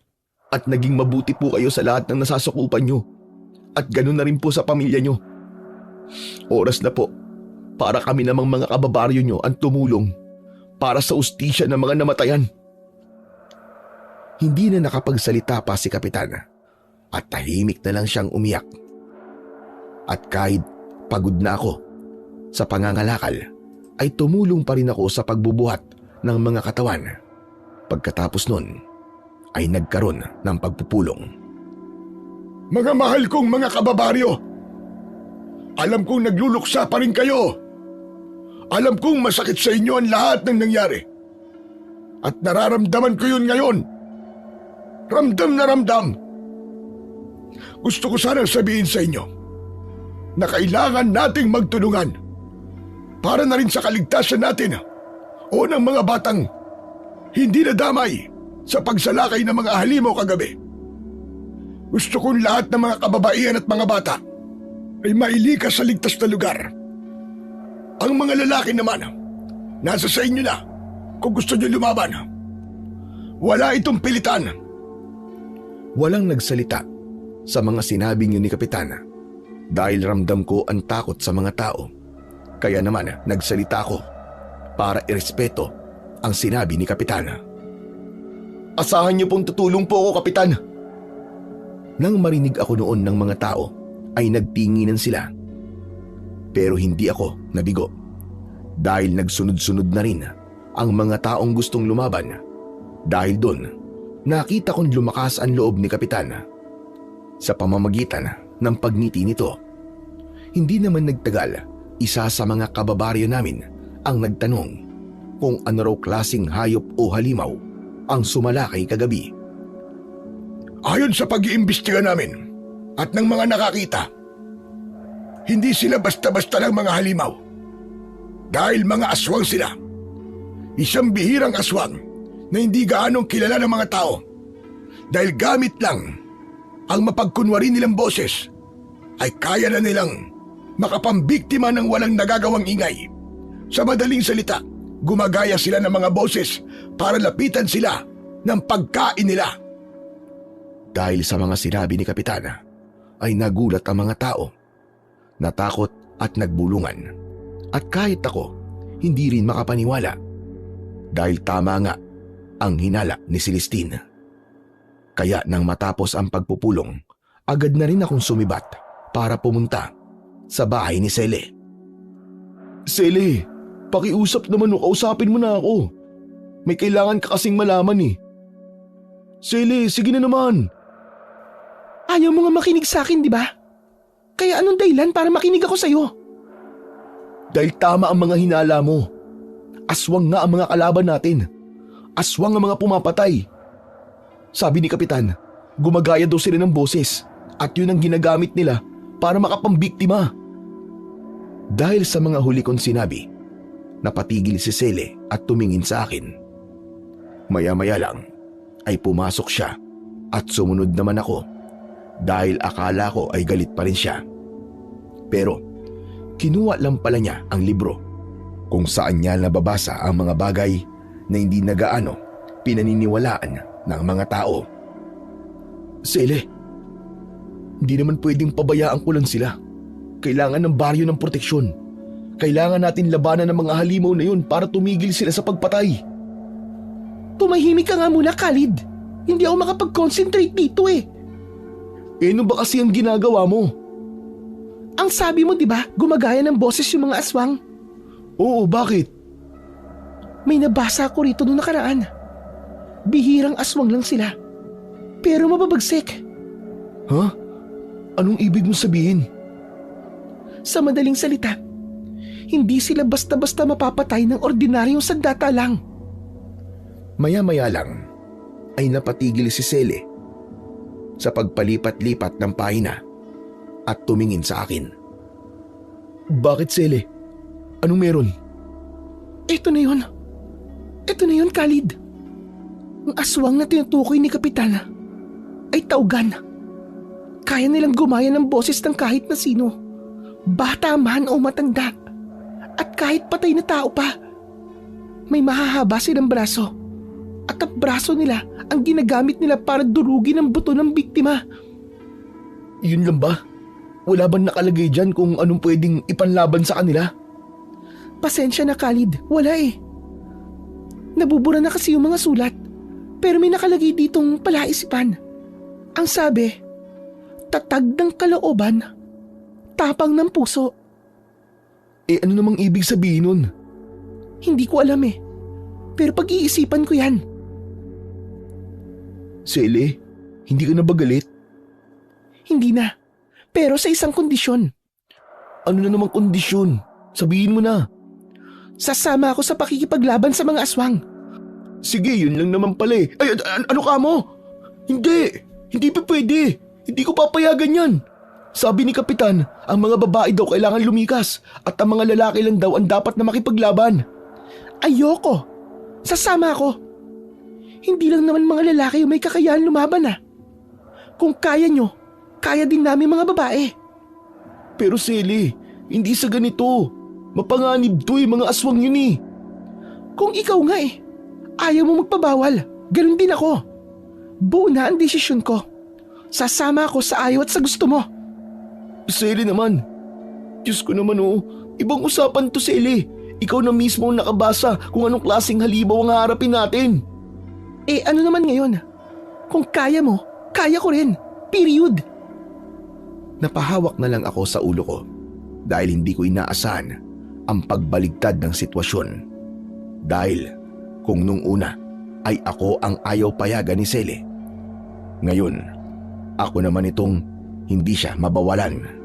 At naging mabuti po kayo sa lahat ng nasasakupan nyo. At ganun na rin po sa pamilya nyo. Oras na po para kami namang mga kababaryo nyo ang tumulong para sa ustisya ng mga namatayan. Hindi na nakapagsalita pa si Kapitan at tahimik na lang siyang umiyak. At kahit pagod na ako sa pangangalakal, ay tumulong pa rin ako sa pagbubuhat ng mga katawan. Pagkatapos nun, ay nagkaroon ng pagpupulong. Mga mahal kong mga kababaryo, alam kong nagluluksa pa rin kayo. Alam kong masakit sa inyo ang lahat ng nangyari. At nararamdaman ko yun ngayon. Ramdam na ramdam. Gusto ko sanang sabihin sa inyo na kailangan nating magtulungan para na rin sa kaligtasan natin o ng mga batang hindi nadamay sa pagsalakay ng mga halimaw kagabi. Gusto kong lahat ng mga kababaihan at mga bata ay mailikas sa ligtas na lugar. Ang mga lalaki naman, nasa sa inyo na kung gusto nyo lumaban. Wala itong pilitan. Walang nagsalita sa mga sinabi niyo ni Kapitana dahil ramdam ko ang takot sa mga tao. Kaya naman nagsalita ako para irespeto ang sinabi ni Kapitana. Asahan niyo pong tutulong po ako, Kapitan. Nang marinig ako noon ng mga tao, ay nagtinginan sila. Pero hindi ako nabigo. Dahil nagsunod-sunod na rin ang mga taong gustong lumaban. Dahil doon, nakita kong lumakas ang loob ni Kapitana. Sa pamamagitan ng pagngiti nito, hindi naman nagtagal, isa sa mga kababaryo namin ang nagtanong kung ano raw klaseng hayop o halimaw ang sumalakay kagabi. Ayon sa pag-iimbestiga namin at ng mga nakakita, hindi sila basta-basta lang mga halimaw. Dahil mga aswang sila. Isang bihirang aswang na hindi gaanong kilala ng mga tao. Dahil gamit lang ang mapagkunwari nilang boses, ay kaya na nilang makapambiktima ng walang nagagawang ingay. Sa madaling salita, gumagaya sila ng mga boses para lapitan sila ng pagkain nila. Dahil sa mga sinabi ni Kapitana, ay nagulat ang mga tao. Natakot at nagbulungan. At kahit ako, hindi rin makapaniwala. Dahil tama nga ang hinala ni Celestine. Kaya nang matapos ang pagpupulong, agad na rin akong sumibat para pumunta sa bahay ni Cele. Cele, pakiusap naman o kausapin mo na ako. May kailangan ka kasing malaman eh. Cele, sige na naman. Ayaw mo nga makinig sa akin, di ba? Kaya anong dahilan para makinig ako sa'yo? Dahil tama ang mga hinala mo. Aswang nga ang mga kalaban natin. Aswang ang mga pumapatay. Sabi ni Kapitan, gumagaya daw sila ng boses at yun ang ginagamit nila para makapambiktima. Dahil sa mga huli kong sinabi, napatigil si Cele at tumingin sa akin. Maya-maya lang ay pumasok siya at sumunod naman ako dahil akala ko ay galit pa rin siya. Pero kinuha lang pala niya ang libro kung saan niya nababasa ang mga bagay na hindi na gaano pinaniniwalaan ng mga tao. Sele, hindi naman pwedeng pabayaan ko lang sila. Kailangan ng baryo ng proteksyon. Kailangan natin labanan ng mga halimaw na yun para tumigil sila sa pagpatay. Tumahimik ka nga muna, Khalid. Hindi ako makapag-concentrate dito eh. Ano ba kasi ang ginagawa mo? Ang sabi mo, di ba, gumagaya ng boses yung mga aswang? Oo, bakit? May nabasa ko rito noong nakaraan. Bihirang aswang lang sila. Pero mababagsik. Ha? Anong ibig mong sabihin? Sa madaling salita, hindi sila basta-basta mapapatay ng ordinaryong sandata lang. Maya-maya lang ay napatigil si Sele sa pagpalipat-lipat ng pahina at tumingin sa akin. Bakit, Sele? Anong meron? Ito na yun. Ito na yun, Khalid. Ang aswang na tinutukoy ni Kapitan ay taugan. Kaya nilang gumaya ng boses ng kahit na sino, bata man o matanda, at kahit patay na tao pa. May mahahaba silang braso, at ang braso nila ang ginagamit nila para durugin ang buto ng biktima. Yun lang ba? Wala bang nakalagay dyan kung anong pwedeng ipanlaban sa kanila? Pasensya na, Khalid, wala eh. Nabubura na kasi yung mga sulat, pero may nakalagay ditong palaisipan. Ang sabi, tatag ng kalooban, tapang ng puso. Ano namang ibig sabihin nun? Hindi ko alam eh, pero pag-iisipan ko yan. Sele, hindi ka na ba galit? Hindi na, pero sa isang kondisyon. Ano na namang kondisyon? Sabihin mo na. Sasama ako sa pakikipaglaban sa mga aswang. Sige, yun lang naman pala eh. Ay, ano ka mo? Hindi pa pwede. Hindi ko papayagan yan. Sabi ni Kapitan, ang mga babae daw kailangan lumikas at ang mga lalaki lang daw ang dapat na makipaglaban. Ayoko. Sasama ako. Hindi lang naman mga lalaki yung may kakayahan lumaban ah. Kung kaya nyo, kaya din namin mga babae. Pero Sele, hindi sa ganito. Mapanganib to eh, mga aswang yun eh. Kung ikaw nga eh, ayaw mo magpabawal, ganun din ako. Buo na ang desisyon ko. Sasama ako sa ayaw at sa gusto mo. Sele naman. Diyos ko naman oh, ibang usapan to Sele. Ikaw na mismo ang nakabasa kung anong klaseng halimaw ang haharapin natin. Ano naman ngayon? Kung kaya mo, kaya ko rin. Period. Napahawak na lang ako sa ulo ko dahil hindi ko inaasahan ang pagbaligtad ng sitwasyon. Dahil kung nung una ay ako ang ayaw payagan ni Sele, ngayon ako naman itong hindi siya mabawalan.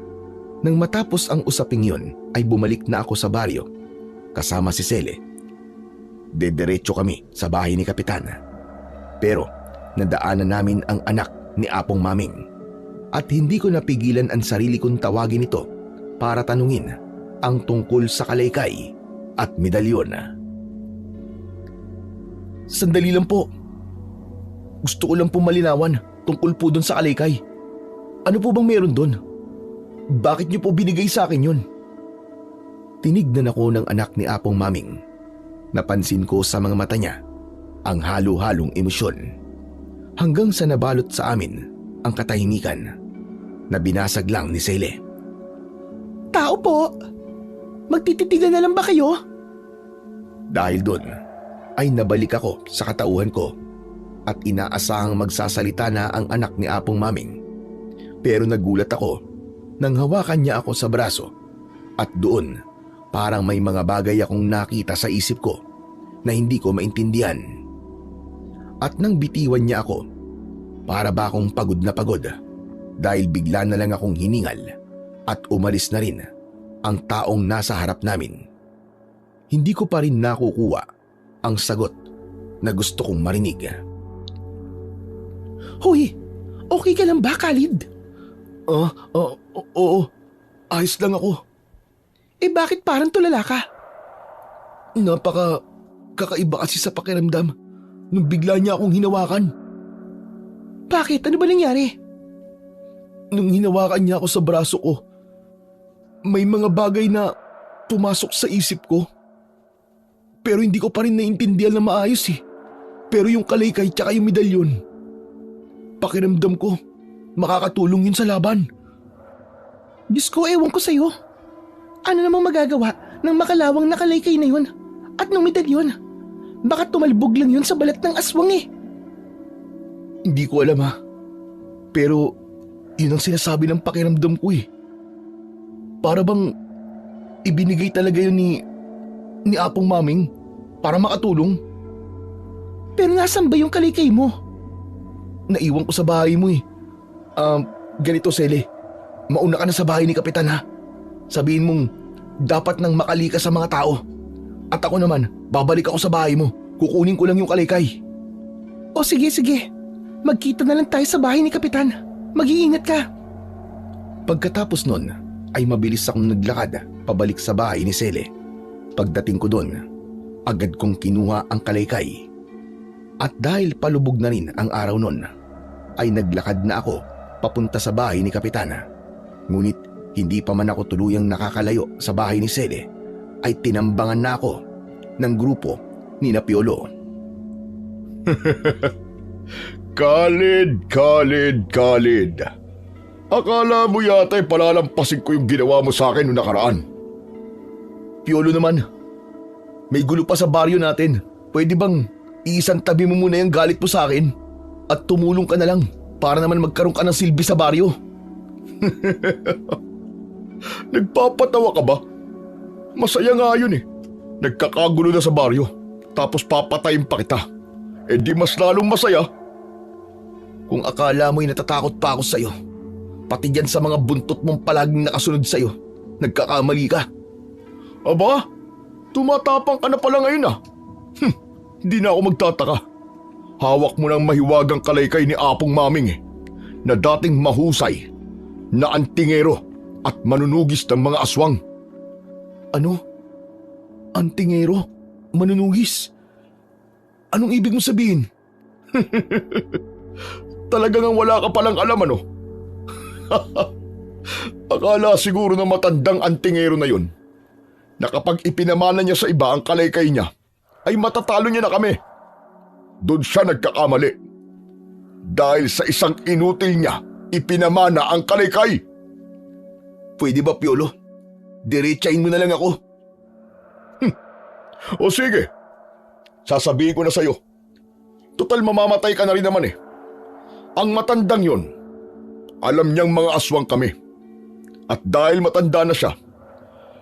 Nang matapos ang usaping yun ay bumalik na ako sa baryo kasama si Sele. Dediretso kami sa bahay ni Kapitan. Pero nadaanan namin ang anak ni Apong Maming at hindi ko napigilan ang sarili kong tawagin ito para tanungin ang tungkol sa kalaykay at medalyon. Sandali lang po. Gusto ko lang po malinawan tungkol po doon sa kalaykay. Ano po bang meron doon? Bakit niyo po binigay sa akin yun? Tinignan ako ng anak ni Apong Maming. Napansin ko sa mga mata niya ang halo-halong emosyon. Hanggang sa nabalot sa amin ang katahimikan na binasag lang ni Sele. Tao po, magtititigan na lang ba kayo? Dahil doon ay nabalik ako sa katauhan ko at inaasahang magsasalita na ang anak ni Apong Maming. Pero nagulat ako nang hawakan niya ako sa braso at doon parang may mga bagay akong nakita sa isip ko na hindi ko maintindihan. At nang bitiwan niya ako, para ba akong pagod na pagod dahil bigla na lang akong hiningal at umalis na rin ang taong nasa harap namin. Hindi ko pa rin nakukuha ang sagot na gusto kong marinig. Hoy, okay ka lang ba, Khalid? Oo. Ayos lang ako. Bakit parang tulala ka? Kakaiba kasi sa pakiramdam nung bigla niya akong hinawakan. Bakit? Ano ba nangyari? Nung hinawakan niya ako sa braso ko, May mga bagay na pumasok sa isip ko. Pero hindi ko pa rin naintindihan na maayos eh. Pero yung kalaykay tsaka yung medalyon, pakiramdam ko, makakatulong yun sa laban. Diyos ko, ewan ko sa'yo. Ano namang magagawa ng makalawang na kalaykay na yun at ng medalyon? Baka tumalbog lang yun sa balat ng aswang eh. Hindi ko alam ha. Pero yun ang sinasabi ng pakiramdam ko eh. Para bang ibinigay talaga yun ni Apong Maming para makatulong. Pero nasan ba yung kalaykay mo? Naiwan ko sa bahay mo eh. Ganito Sele, mauna ka na sa bahay ni Kapitan ha. Sabihin mong dapat nang makali ka sa mga tao. At ako naman, babalik ako sa bahay mo. Kukunin ko lang yung kalaykay. O sige. Magkita na lang tayo sa bahay ni Kapitan. Mag-iingat ka. Pagkatapos nun, ay mabilis akong naglakad pabalik sa bahay ni Sele. Pagdating ko doon, agad kong kinuha ang kalaykay. At dahil palubog na rin ang araw nun, ay naglakad na ako papunta sa bahay ni Kapitana. Ngunit hindi pa man ako tuluyang nakakalayo sa bahay ni Sele, ay tinambangan na ako ng grupo ni Piolo. Khalid. Akala mo yata'y palalampasin ko yung ginawa mo sa akin noong nakaraan. Piolo naman, may gulo pa sa baryo natin. Pwede bang iisang tabi mo muna yung galit mo sa akin at tumulong ka na lang para naman magkaroon ka ng silbi sa baryo? Nagpapatawa ka ba? Masaya nga yun eh. Nagkakagulo na sa baryo, tapos papatayin pa kita. Eh di mas lalong masaya. Kung akala mo'y natatakot pa ako sa'yo, pati dyan sa mga buntot mong palaging nakasunod sa'yo, nagkakamali ka. Aba, tumatapang ka na pala ngayon ah. Hindi na ako magtataka. Hawak mo ng mahiwagang kalaykay ni Apong Maming eh, na dating mahusay, na antingero at manunugis ng mga aswang. Ano? Antingero? Manunugis? Anong ibig mo sabihin? Talagang wala ka palang alam ano? Akala siguro ng matandang antingero na yun na kapag ipinamana niya sa iba ang kalaykay niya, ay matatalo niya na kami. Doon siya nagkakamali. Dahil sa isang inutil niya, ipinamana ang kalaykay. Pwede ba, Piolo? Diretsahin mo na lang ako. O sige, sasabihin ko na sa'yo. Total mamamatay ka na rin naman eh. Ang matandang yon, alam niyang mga aswang kami. At dahil matanda na siya,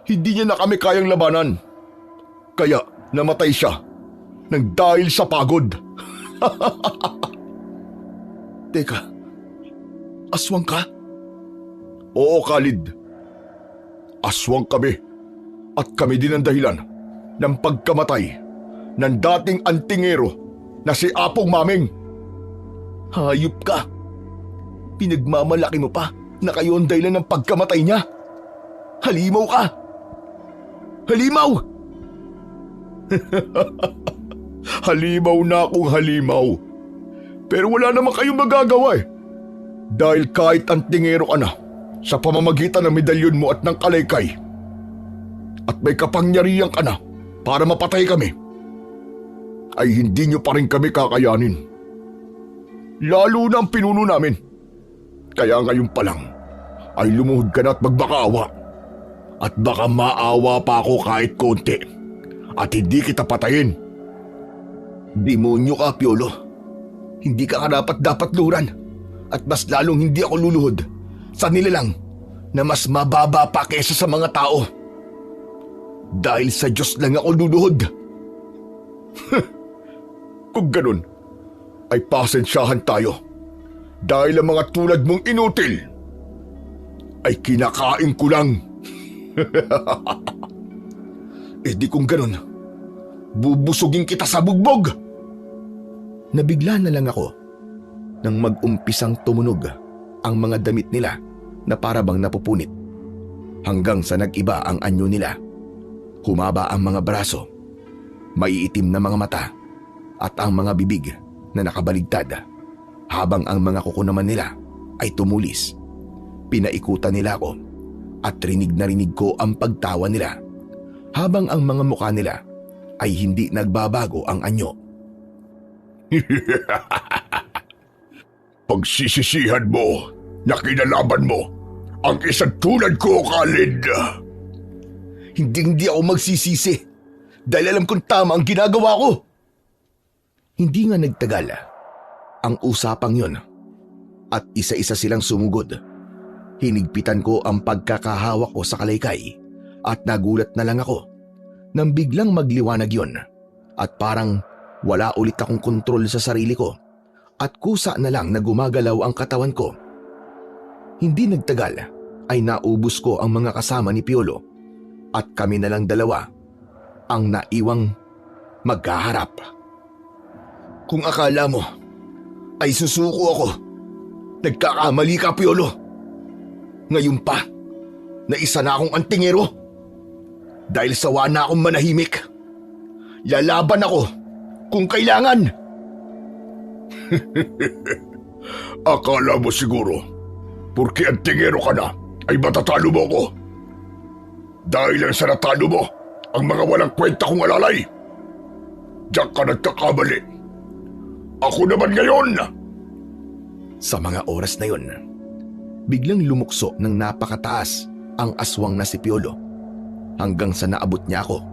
hindi niya na kami kayang labanan. Kaya namatay siya nang dahil sa pagod. Teka, aswang ka? Oo, Khalid. Aswang kami. At kami din ang dahilan ng pagkamatay ng dating antingero na si Apong Maming. Hayop ka. Pinagmamalaki mo pa na kayo ang dahilan ng pagkamatay niya. Halimaw ka. Halimaw! Halimaw na akong halimaw. Pero wala naman kayong magagawa eh. Dahil kahit antingero ka na sa pamamagitan ng medalyon mo at ng kalaykay, at may kapangyarihan ka na para mapatay kami, ay hindi nyo pa rin kami kakayanin. Lalo na ang pinuno namin. Kaya ngayon pa lang ay lumuhod ka na at magbakaawa. At baka maawa pa ako kahit konti at hindi kita patayin. Demonyo ka, Piolo. Hindi ka karapat-dapat luran. At mas lalong hindi ako luluhod sa nilalang na mas mababa pa kesa sa mga tao. Dahil sa Diyos lang ako luluhod. Kung ganun, ay pasensyahan tayo. Dahil ang mga tulad mong inutil ay kinakain ko lang. Eh di kung ganun, bubusugin kita sa bugbog. Nabigla na lang ako nang mag-umpisang tumunog ang mga damit nila na parabang napupunit. Hanggang sa nag-iba ang anyo nila. Humaba ang mga braso, maiitim na mga mata at ang mga bibig na nakabaligtad, habang ang mga kuko naman nila ay tumulis. Pinaikutan nila ako at rinig na rinig ko ang pagtawa nila habang ang mga mukha nila ay hindi nagbabago ang anyo. Pagsisisihan mo na kinalaban mo ang isang tulad ko, Khalid. Hindi ako magsisisi dahil alam kong tama ang ginagawa ko. Hindi nga nagtagal ang usapang yon at isa-isa silang sumugod. Hinigpitan ko ang pagkakahawak ko sa kalaykay at nagulat na lang ako nang biglang magliwanag yon at parang wala ulit akong kontrol sa sarili ko at kusa na lang na gumagalaw ang katawan ko. Hindi nagtagal ay naubos ko ang mga kasama ni Piolo at kami na lang dalawa ang naiwang magkaharap. Kung akala mo ay susuko ako, nagkakamali ka, Piolo. Ngayon pa na isa na akong antingero. Dahil sawa na akong manahimik, lalaban ako kung kailangan. Akala mo siguro, porque antingero ka na, ay matatalo mo ko. Dahil lang sa natalo mo, ang mga walang kwenta kong alalay. Diyan ka nagkakamali. Ako naman ngayon. Sa mga oras na yon, biglang lumukso ng napakataas ang aswang na si Piolo hanggang sa naabot niya ako.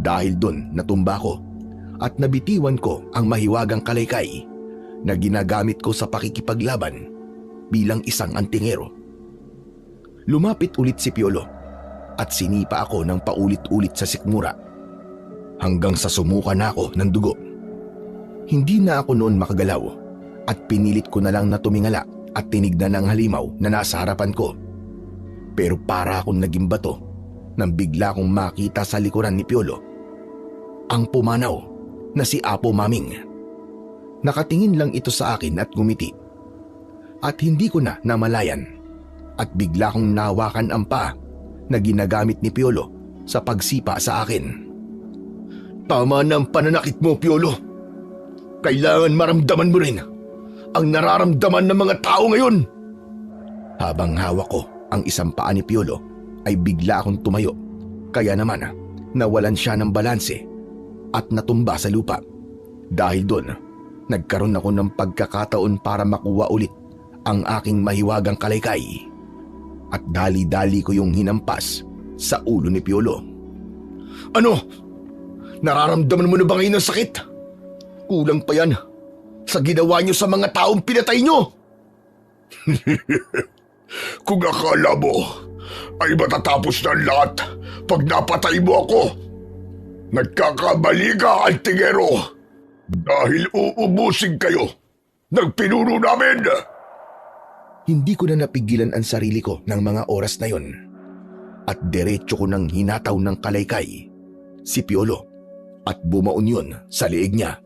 Dahil doon natumba ko at nabitiwan ko ang mahiwagang kalaykay na ginagamit ko sa pakikipaglaban bilang isang antingero. Lumapit ulit si Piolo at sinipa ako ng paulit-ulit sa sikmura hanggang sa sumuka na ako ng dugo. Hindi na ako noon makagalaw at pinilit ko na lang na tumingala at tinignan ang halimaw na nasa harapan ko. Pero para akong naging bato nang bigla kong makita sa likuran ni Piolo ang pumanaw na si Apo Maming. Nakatingin lang ito sa akin at ngumiti. At hindi ko na namalayan at bigla kong nahawakan ang paa na ginagamit ni Piolo sa pagsipa sa akin. Tama na ang pananakit mo, Piolo. Kailangan maramdaman mo rin ang nararamdaman ng mga tao ngayon. Habang hawak ko ang isang paa ni Piolo ay bigla akong tumayo. Kaya naman nawalan siya ng balanse at natumba sa lupa. Dahil doon, nagkaroon ako ng pagkakataon para makuha ulit ang aking mahiwagang kalaykay. At dali-dali ko yung hinampas sa ulo ni Piolo. Ano? Nararamdaman mo na ba ngayon ang sakit? Kulang pa yan sa ginawa niyo sa mga taong pinatay niyo. Kung akala mo ay matatapos na ang lahat pag napatay mo ako, nagkakamali ka, antingero. Dahil uubusin kayo ng pinuno namin. Hindi ko na napigilan ang sarili ko ng mga oras na yon at diretso ko nang hinataw ng kalaykay si Piolo at bumaon yun sa liig niya.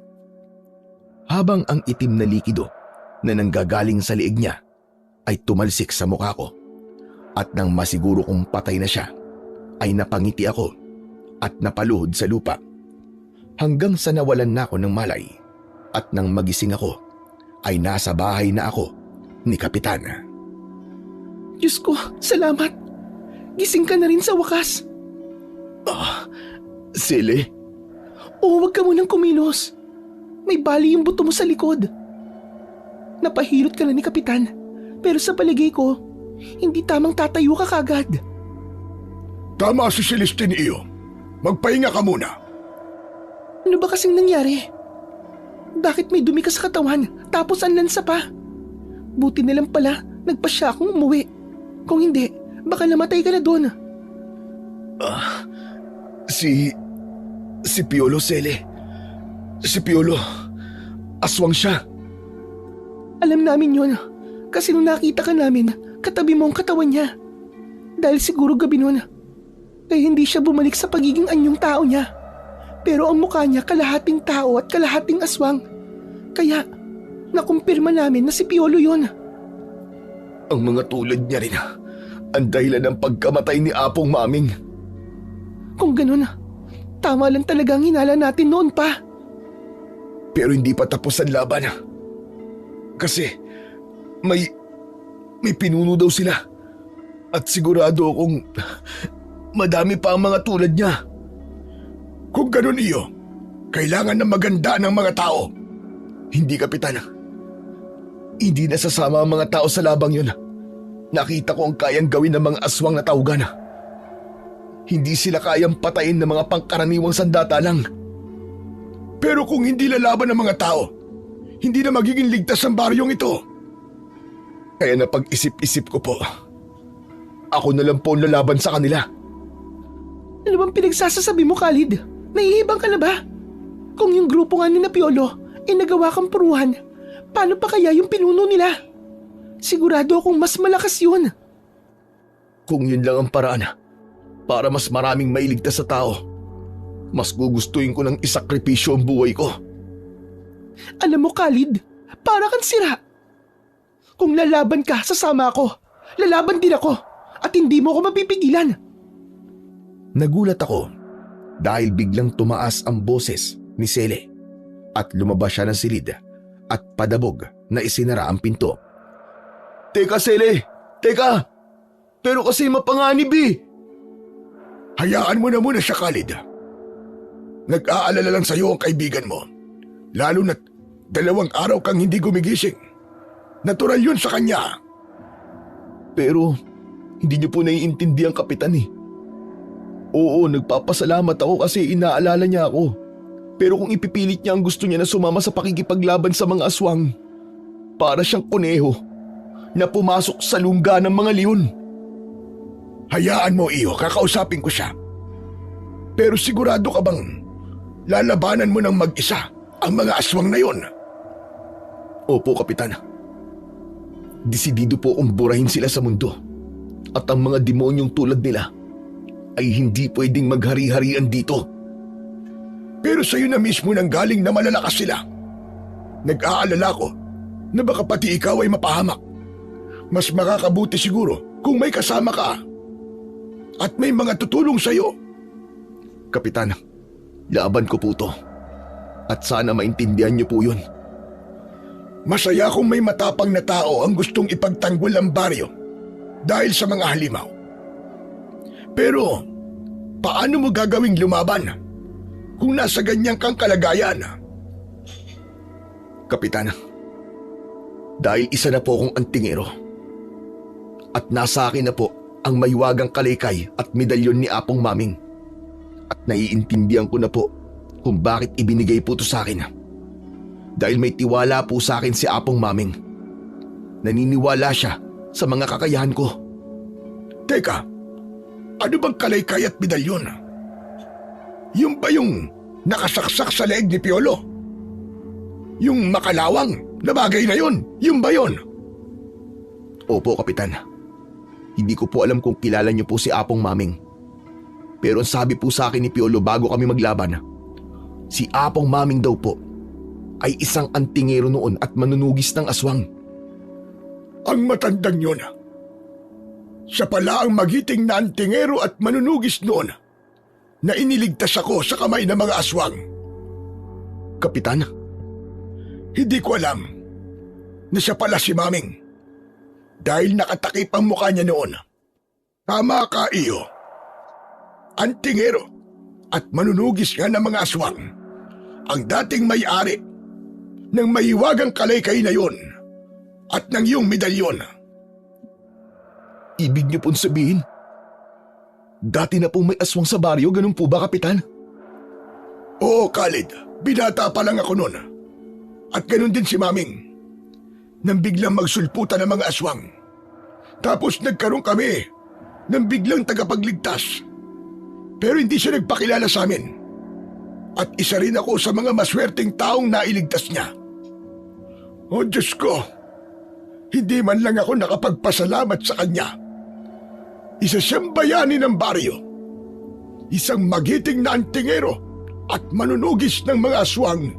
Habang ang itim na likido na nanggagaling sa liig niya ay tumalsik sa mukha ko at nang masiguro kong patay na siya ay napangiti ako at napaluhod sa lupa hanggang sa nawalan na ako ng malay at nang magising ako ay nasa bahay na ako ni Kapitan. Diyos ko, salamat. Gising ka na rin sa wakas. Sili? Oo, wag ka munang kumilos. May bali yung buto mo sa likod. Napahilot ka na ni Kapitan, pero sa paligay ko, hindi tamang tatayo ka kagad. Tama si Celestine iyo. Magpahinga ka muna. Ano ba kasing nangyari? Bakit may dumi ka sa katawan tapos ang lansa pa? Buti na lang pala nagpasya akong umuwi. Kung hindi, baka namatay ka na doon. Si Piolo, Sele. Si Piolo, aswang siya. Alam namin yun, kasi nung nakita ka namin, katabi mo ang katawan niya. Dahil siguro gabi nun, kaya hindi siya bumalik sa pagiging anyong tao niya. Pero ang mukha niya kalahating tao at kalahating aswang. Kaya, nakumpirma namin na si Piolo yun. Ang mga tulad niya rin ang dahilan ng pagkamatay ni Apong Maming. Kung ganun, tama lang talaga ang hinala natin noon pa. Pero hindi pa tapos ang laban. Kasi may pinuno daw sila At sigurado akong madami pa ang mga tulad niya. Kung ganun iyo, kailangan na maganda ng mga tao. Hindi, Kapitan. Hindi nasasama ang mga tao sa labang yun. Nakita ko ang kayang gawin ng mga aswang na taugan. Hindi sila kayang patayin ng mga pangkaraniwang sandata lang. Pero kung hindi lalaban ng mga tao, hindi na magiging ligtas ang baryong ito. Kaya napag-isip-isip ko po. Ako na lang po ang lalaban sa kanila. Ano bang pinagsasasabi mo, Khalid? Naiibang ka na ba? Kung yung grupo nga ni na Piolo ay nagawa kang puruhan, paano pa kaya yung pinuno nila? Sigurado akong mas malakas yun. Kung yun lang ang paraan para mas maraming mailigtas sa tao, mas gugustuhin ko ng isakripisyo ang buhay ko. Alam mo, Khalid, para kang sira. Kung lalaban ka, sasama ako. Lalaban din ako at hindi mo ako mapipigilan. Nagulat ako dahil biglang tumaas ang boses ni Sele at lumabas siya ng silid at padabog na isinara ang pinto. Teka, Sele! Teka! Pero kasi mapanganib eh! Hayaan mo na muna siya, Khalid. Nag-aalala lang sa'yo ang kaibigan mo. Lalo na't 2 araw kang hindi gumigising. Natural yun sa kanya. Pero hindi niyo po naiintindihan, Kapitan eh. Oo, nagpapasalamat ako kasi inaalala niya ako. Pero kung ipipilit niya ang gusto niya na sumama sa pakikipaglaban sa mga aswang, para siyang kuneho na pumasok sa lungga ng mga leon. Hayaan mo, Iyo, kakausapin ko siya. Pero sigurado ka bang lalabanan mo ng mag-isa ang mga aswang na yon? Opo, Kapitan. Desidido po akong burahin sila sa mundo. At ang mga demonyong tulad nila ay hindi pwedeng maghari-harian dito. Pero sa'yo na mismo nang galing na malalakas sila. Nag-aalala ko na baka pati ikaw ay mapahamak. Mas makakabuti siguro kung may kasama ka at may mga tutulong sa'yo. Kapitan, laban ko po to. At sana maintindihan niyo po yun. Masaya kung may matapang na tao ang gustong ipagtanggol ang baryo dahil sa mga halimaw. Pero paano mo gagawing lumaban kung nasa ganyang kang kalagayan? Kapitan, dahil isa na po akong antingero at nasa akin na po ang maywagang kalaykay at medalyon ni Apong Maming at naiintindihan ko na po kung bakit ibinigay po to sa akin. Dahil may tiwala po sa akin si Apong Maming. Naniniwala siya sa mga kakayahan ko. Teka, ano bang kalaykay at medalyon? Yung ba yung nakasaksak sa leeg ni Piolo? Yung makalawang na bagay na yun? Yung ba yun? Opo, Kapitan. Hindi ko po alam kung kilala niyo po si Apong Maming. Pero ang sabi po sa akin ni Piolo bago kami maglaban, si Apong Maming daw po ay isang antingero noon at manunugis ng aswang. Ang matandang yun. Siya pala ang magiting na antingero at manunugis noon na iniligtas ako sa kamay ng mga aswang. Kapitan? Hindi ko alam na siya pala si Maming dahil nakatakip ang mukha niya noon. Tama ka, Iyo. Antingero at manunugis nga ng mga aswang ang dating may-ari ng mahiwagang kalaykay na yon at ng iyong medalyon. Ibig niyo pong sabihin, dati na pong may aswang sa baryo, ganun po ba, Kapitan? Oo, Khalid. Binata pa lang ako noon. At ganun din si Maming. Nang biglang magsulputan ng mga aswang. Tapos nagkaroon kami ng biglang tagapagligtas. Pero hindi siya nagpakilala sa amin. At isa rin ako sa mga maswerteng taong nailigtas niya. O Diyos ko, hindi man lang ako nakapagpasalamat sa kanya. Isa siyang bayani ng baryo. Isang magiting na antingero at manunugis ng mga aswang.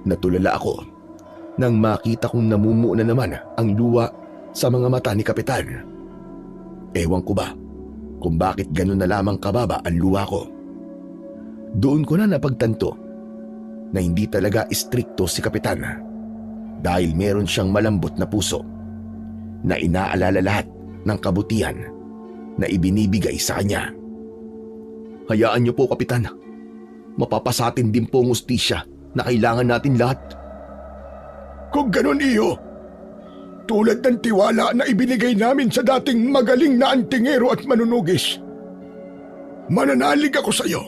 Natulala ako nang makita kong namumuo na naman ang luha sa mga mata ni Kapitan. Ewan ko ba kung bakit ganun na lamang kababa ang luha ko. Doon ko na napagtanto na hindi talaga istrikto si Kapitan dahil meron siyang malambot na puso na inaalala lahat ng kabutihan na ibinibigay sa kanya. Hayaan niyo po, Kapitan. Mapapasatin din po ang ustisya na kailangan natin lahat. Kung ganon iyo, tulad ng tiwala na ibinigay namin sa dating magaling na antingero at manunugis, mananalig ako sa iyo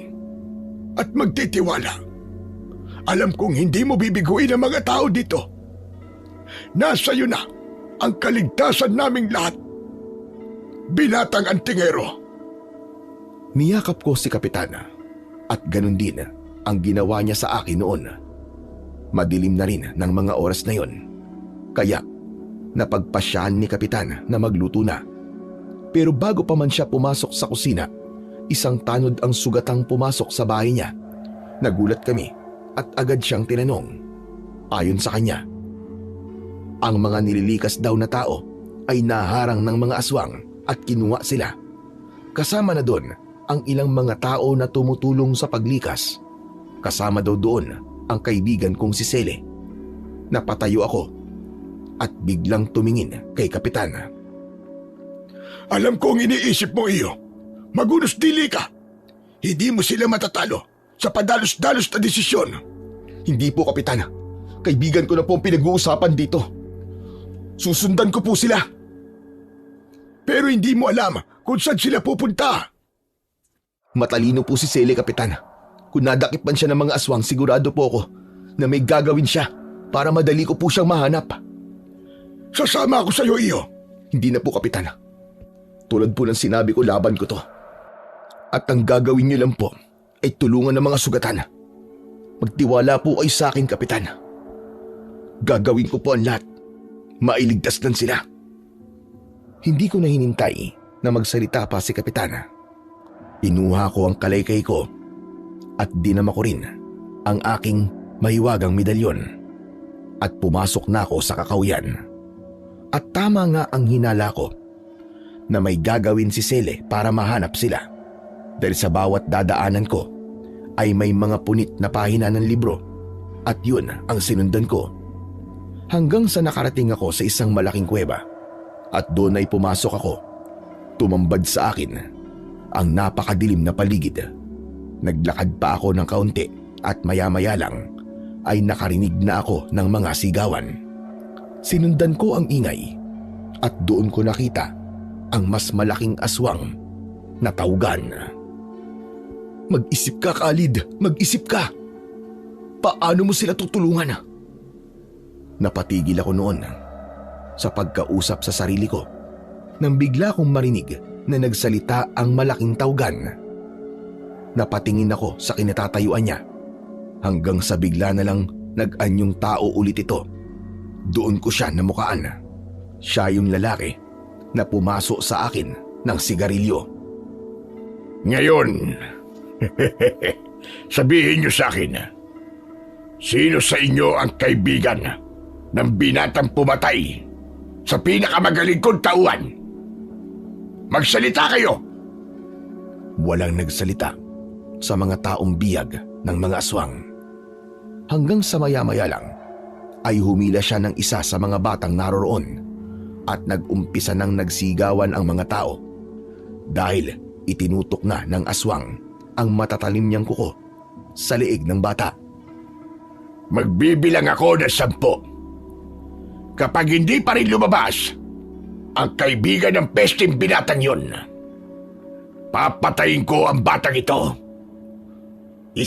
at magtitiwala. Alam kong hindi mo bibiguin ang mga tao dito. Nasa iyo na ang kaligtasan naming lahat. Binatang antingero. Niyakap ko si Kapitana at ganun din ang ginawa niya sa akin noon. Madilim na rin ng mga oras na yon. Kaya napagpasyahan ni Kapitan na magluto na. Pero bago pa man siya pumasok sa kusina, isang tanod ang sugatang pumasok sa bahay niya. Nagulat kami at agad siyang tinanong. Ayon sa kanya, ang mga nililikas daw na tao ay naharang ng mga aswang at kinuha sila. Kasama na doon ang ilang mga tao na tumutulong sa paglikas. Kasama daw doon ang kaibigan kong si Sele. Napatayo ako at biglang tumingin kay Kapitana. Alam kong iniisip mo iyo. Magunos dili ka. Hindi mo sila matatalo sa padalos-dalos na desisyon. Hindi po, Kapitana. Kaibigan ko na po ang pinag-uusapan dito. Susundan ko po sila. Pero hindi mo alam kung saan sila pupunta. Matalino po si Sele, Kapitana. Kung nadakip man siya ng mga aswang, sigurado po ako na may gagawin siya para madali ko po siyang mahanap. Sasama ako sa iyo, iyo. Hindi na po, Kapitana. Tulad po ng sinabi ko, laban ko to. At ang gagawin niyo lang po ay tulungan ng mga sugatan. Magtiwala po kayo sa akin, Kapitan. Gagawin ko po ang lahat. Mailigtas lang sila. Hindi ko na hinintay na magsalita pa si Kapitana. Inuha ko ang kalaykay ko at dinama ko rin ang aking mahiwagang medalyon at pumasok na ako sa kakauyan. At tama nga ang hinala ko na may gagawin si Sele para mahanap sila dahil sa bawat dadaanan ko ay may mga punit na pahina ng libro at yun ang sinundan ko hanggang sa nakarating ako sa isang malaking kuweba at doon ay pumasok ako. Tumambad sa akin ang napakadilim na paligid. Naglakad pa ako ng kaunti at maya-maya lang ay nakarinig na ako ng mga sigawan. Sinundan ko ang ingay at doon ko nakita ang mas malaking aswang na tawgan. Mag-isip ka, Khalid. Mag-isip ka. Paano mo sila tutulungan? Napatigil ako noon sa pagkausap sa sarili ko nang bigla kong marinig na nagsalita ang malaking tawgan. Napatingin ako sa kinatatayuan niya hanggang sa bigla na lang nag-anyong tao ulit ito. Doon ko siya namukaan. Siya yung lalaki na pumasok sa akin ng sigarilyo. Ngayon, sabihin niyo sa akin, sino sa inyo ang kaibigan ng binatang pumatay sa pinakamagaling kong tauhan? Magsalita kayo! Walang nagsalita sa mga taong biyag ng mga aswang. Hanggang sa maya-maya lang ay humila siya ng isa sa mga batang naroroon at nag-umpisa nang nagsigawan ang mga tao dahil itinutok na ng aswang ang matatalim niyang kuko sa leeg ng bata. Magbibilang ako ng 10. Kapag hindi pa rin lumabas ang kaibigan ng pesting binatang yun, papatayin ko ang batang ito. 1,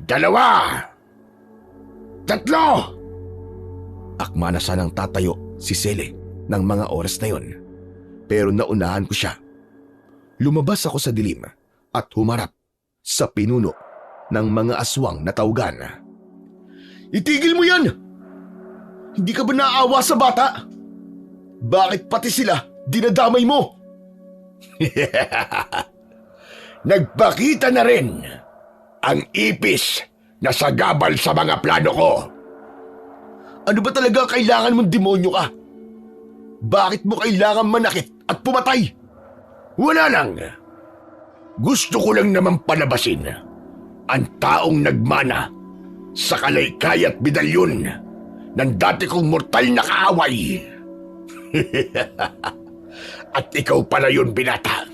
2, 3. Akma na sanang tatayo si Sele ng mga oras na yon, pero naunahan ko siya. Lumabas ako sa dilim at humarap sa pinuno ng mga aswang na tawgan. Itigil mo yan! Hindi ka ba naaawa sa bata? Bakit pati sila dinadamay mo? Nagpakita na rin ang ipis na sagabal sa mga plano ko. Ano ba talaga kailangan mong demonyo ka? Bakit mo kailangan manakit at pumatay? Wala lang. Gusto ko lang naman palabasin ang taong nagmana sa kalaykay at medalyon ng dati kong mortal na kaaway. At ikaw pala yun, binata.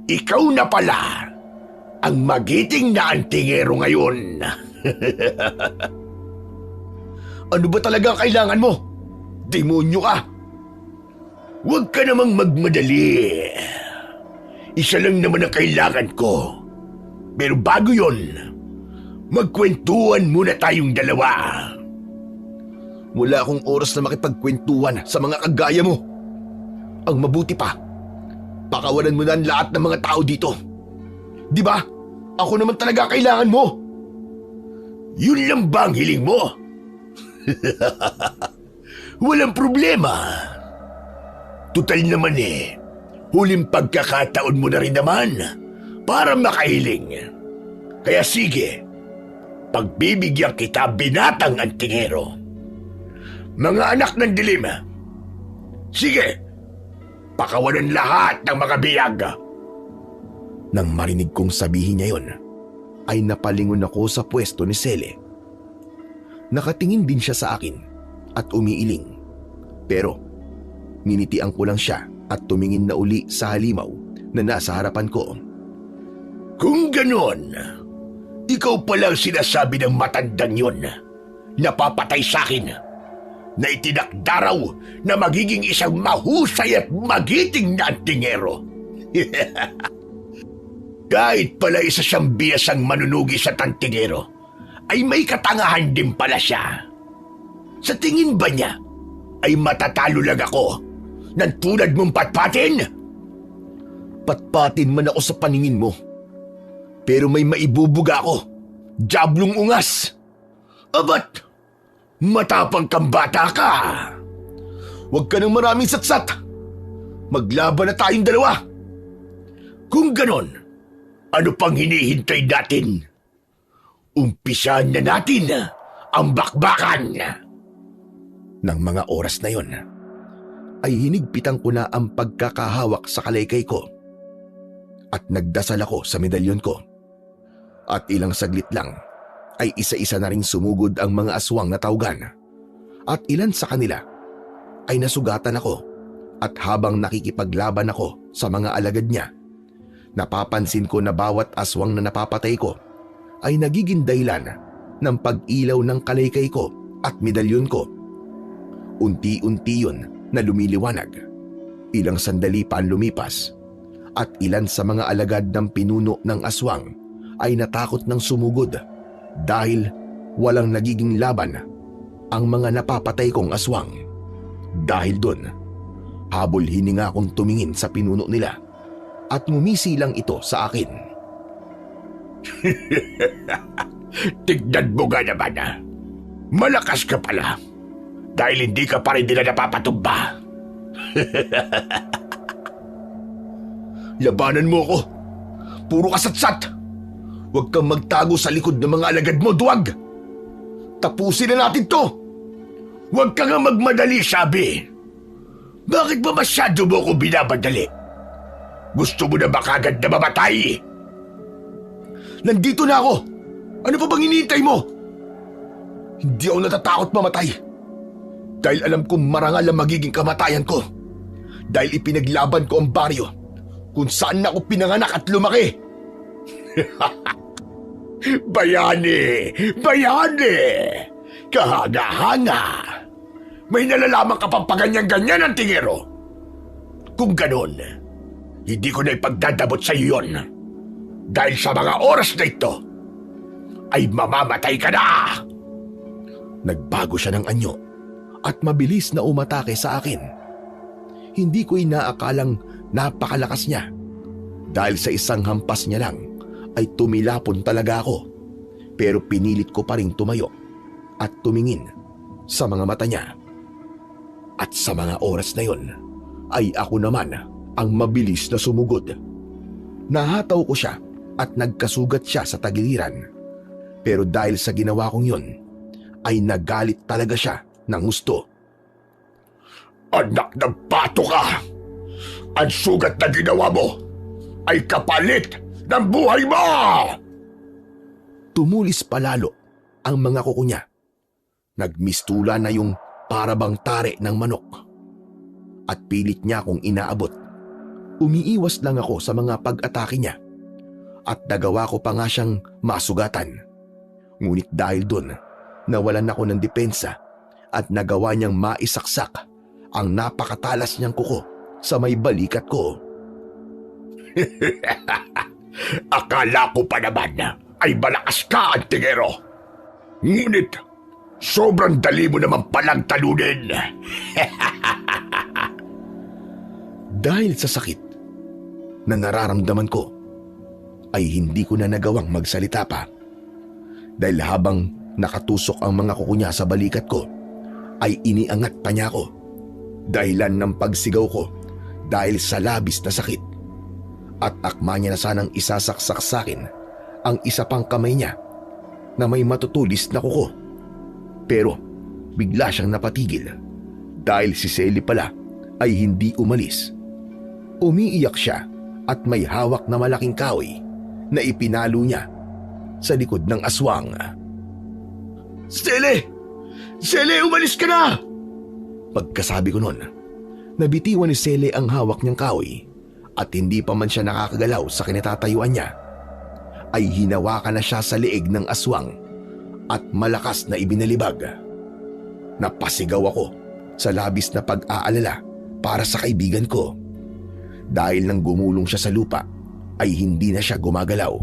Ikaw na pala ang magiting na antingero ngayon. Ano ba talaga ang kailangan mo? Demonyo ka! Huwag ka namang magmadali. Isa lang naman ang kailangan ko. Pero bago yon, magkwentuhan muna tayong dalawa. Wala akong oras na makipagkwentuhan sa mga kagaya mo. Ang mabuti pa, pakawalan mo na ang lahat ng mga tao dito. Di ba? Ako naman talaga ang kailangan mo. Yun lang ba ang hiling mo? Walang problema. Tutal naman huling pagkakataon mo na rin naman para makahiling. Kaya sige, pagbibigyan kita, binatang antingero. Mga anak ng dilim, sige, pakawalan lahat ng mga biyag. Nang marinig kong sabihin niya yon, ay napalingon ako sa pwesto ni Sele. Nakatingin din siya sa akin at umiiling. Pero ninitian ko lang siya at tumingin na uli sa halimaw na nasa harapan ko. Kung ganon, ikaw pala ang sinasabi ng matandang yun na papatay sa akin, na itinakdaraw na magiging isang mahusay at magiting na antingero. Kahit pala isa siyang biyasang manunugi sa tantingero, ay may katangahan din pala siya. Sa tingin ba niya, ay matatalo lang ako ng tulad mong patpatin? Patpatin man ako sa paningin mo, pero may maibubuga ako. Diablong ungas! Abat, matapang kang bata ka. Huwag ka ng maraming satsat. Maglaban na tayong dalawa. Kung ganon, ano pang hinihintay natin? Umpisahan na natin ang bakbakan. Nang mga oras na yon, ay hinigpitan ko na ang pagkakahawak sa kalaykay ko at nagdasal ako sa medalyon ko. At ilang saglit lang ay isa-isa na ring sumugod ang mga aswang na tawgan at ilan sa kanila ay nasugatan ako. At habang nakikipaglaban ako sa mga alagad niya, napapansin ko na bawat aswang na napapatay ko ay nagiging dahilan ng pag-ilaw ng kalaykay ko at medalyon ko. Unti-unti yun na lumiliwanag. Ilang sandali pa ang lumipas at ilan sa mga alagad ng pinuno ng aswang ay natakot ng sumugod dahil walang nagiging laban ang mga napapatay kong aswang. Dahil doon, habol hininga akong tumingin sa pinuno nila at ngumisi lang ito sa akin. Tignan mo nga naman malakas ka pala dahil hindi ka pa rin nila napapatumba. Labanan mo ako. Puro kasatsat. Huwag kang magtago sa likod ng mga alagad mo, duwag. Tapusin na natin to. Huwag ka nga magmadali, sabi. Bakit ba masyado mo ako binabadali? Gusto mo na ba kagad na mamatay? Nandito na ako. Ano pa bang hinihintay mo? Hindi ako natatakot mamatay. Dahil alam kong marangal ang magiging kamatayan ko. Dahil ipinaglaban ko ang baryo kung saan ako pinanganak at lumaki. Bayani! Bayani! Kahanga-hanga! May nalalaman ka pang paganyan-ganyan ang tingero. Kung ganon, hindi ko na ipagdadabot sa iyo yun. Dahil sa mga oras na ito, ay mamamatay ka na! Nagbago siya ng anyo at mabilis na umatake sa akin. Hindi ko inaakalang napakalakas niya. Dahil sa isang hampas niya lang, ay tumilapon talaga ako. Pero pinilit ko pa ring tumayo at tumingin sa mga mata niya. At sa mga oras na yon, ay ako naman ang mabilis na sumugod. Nahataw ko siya at nagkasugat siya sa tagiliran. Pero dahil sa ginawa kong yon, ay nagalit talaga siya ng gusto. Anak ng pato ka! Ang sugat na ginawa mo ay kapalit ng buhay mo! Tumulis palalo ang mga kuko niya. Nagmistula na yung parabang tare ng manok. at pilit niya akong inaabot. Umiiwas lang ako sa mga pag-atake niya at nagawa ko pa nga siyang masugatan. Ngunit dahil doon, nawalan ako ng depensa at nagawa niyang maisaksak ang napakatalas niyang kuko sa may balikat ko. Akala ko pa naman ay malakas ka, Antingero. Ngunit sobrang dali mo naman palang talunin. Dahil sa sakit na nararamdaman ko, ay hindi ko na nagawang magsalita pa. Dahil habang nakatusok ang mga kuko niya sa balikat ko, ay iniangat pa niya ako. Dahilan ng pagsigaw ko dahil sa labis na sakit. At akma niya na sanang isasaksak sa akin ang isa pang kamay niya na may matutulis na kuko. Pero bigla siyang napatigil dahil si Selly pala ay hindi umalis. Umiiyak siya at may hawak na malaking kahoy na ipinalo niya sa likod ng aswang. Selly! Selly, umalis ka na! Pagkasabi ko nun, nabitiwan ni Selly ang hawak niyang kahoy at hindi pa man siya nakakagalaw sa kinatatayuan niya, ay hinawakan na siya sa leeg ng aswang at malakas na ibinalibag. Napasigaw ako sa labis na pag-aalala para sa kaibigan ko. Dahil nang gumulong siya sa lupa, ay hindi na siya gumagalaw.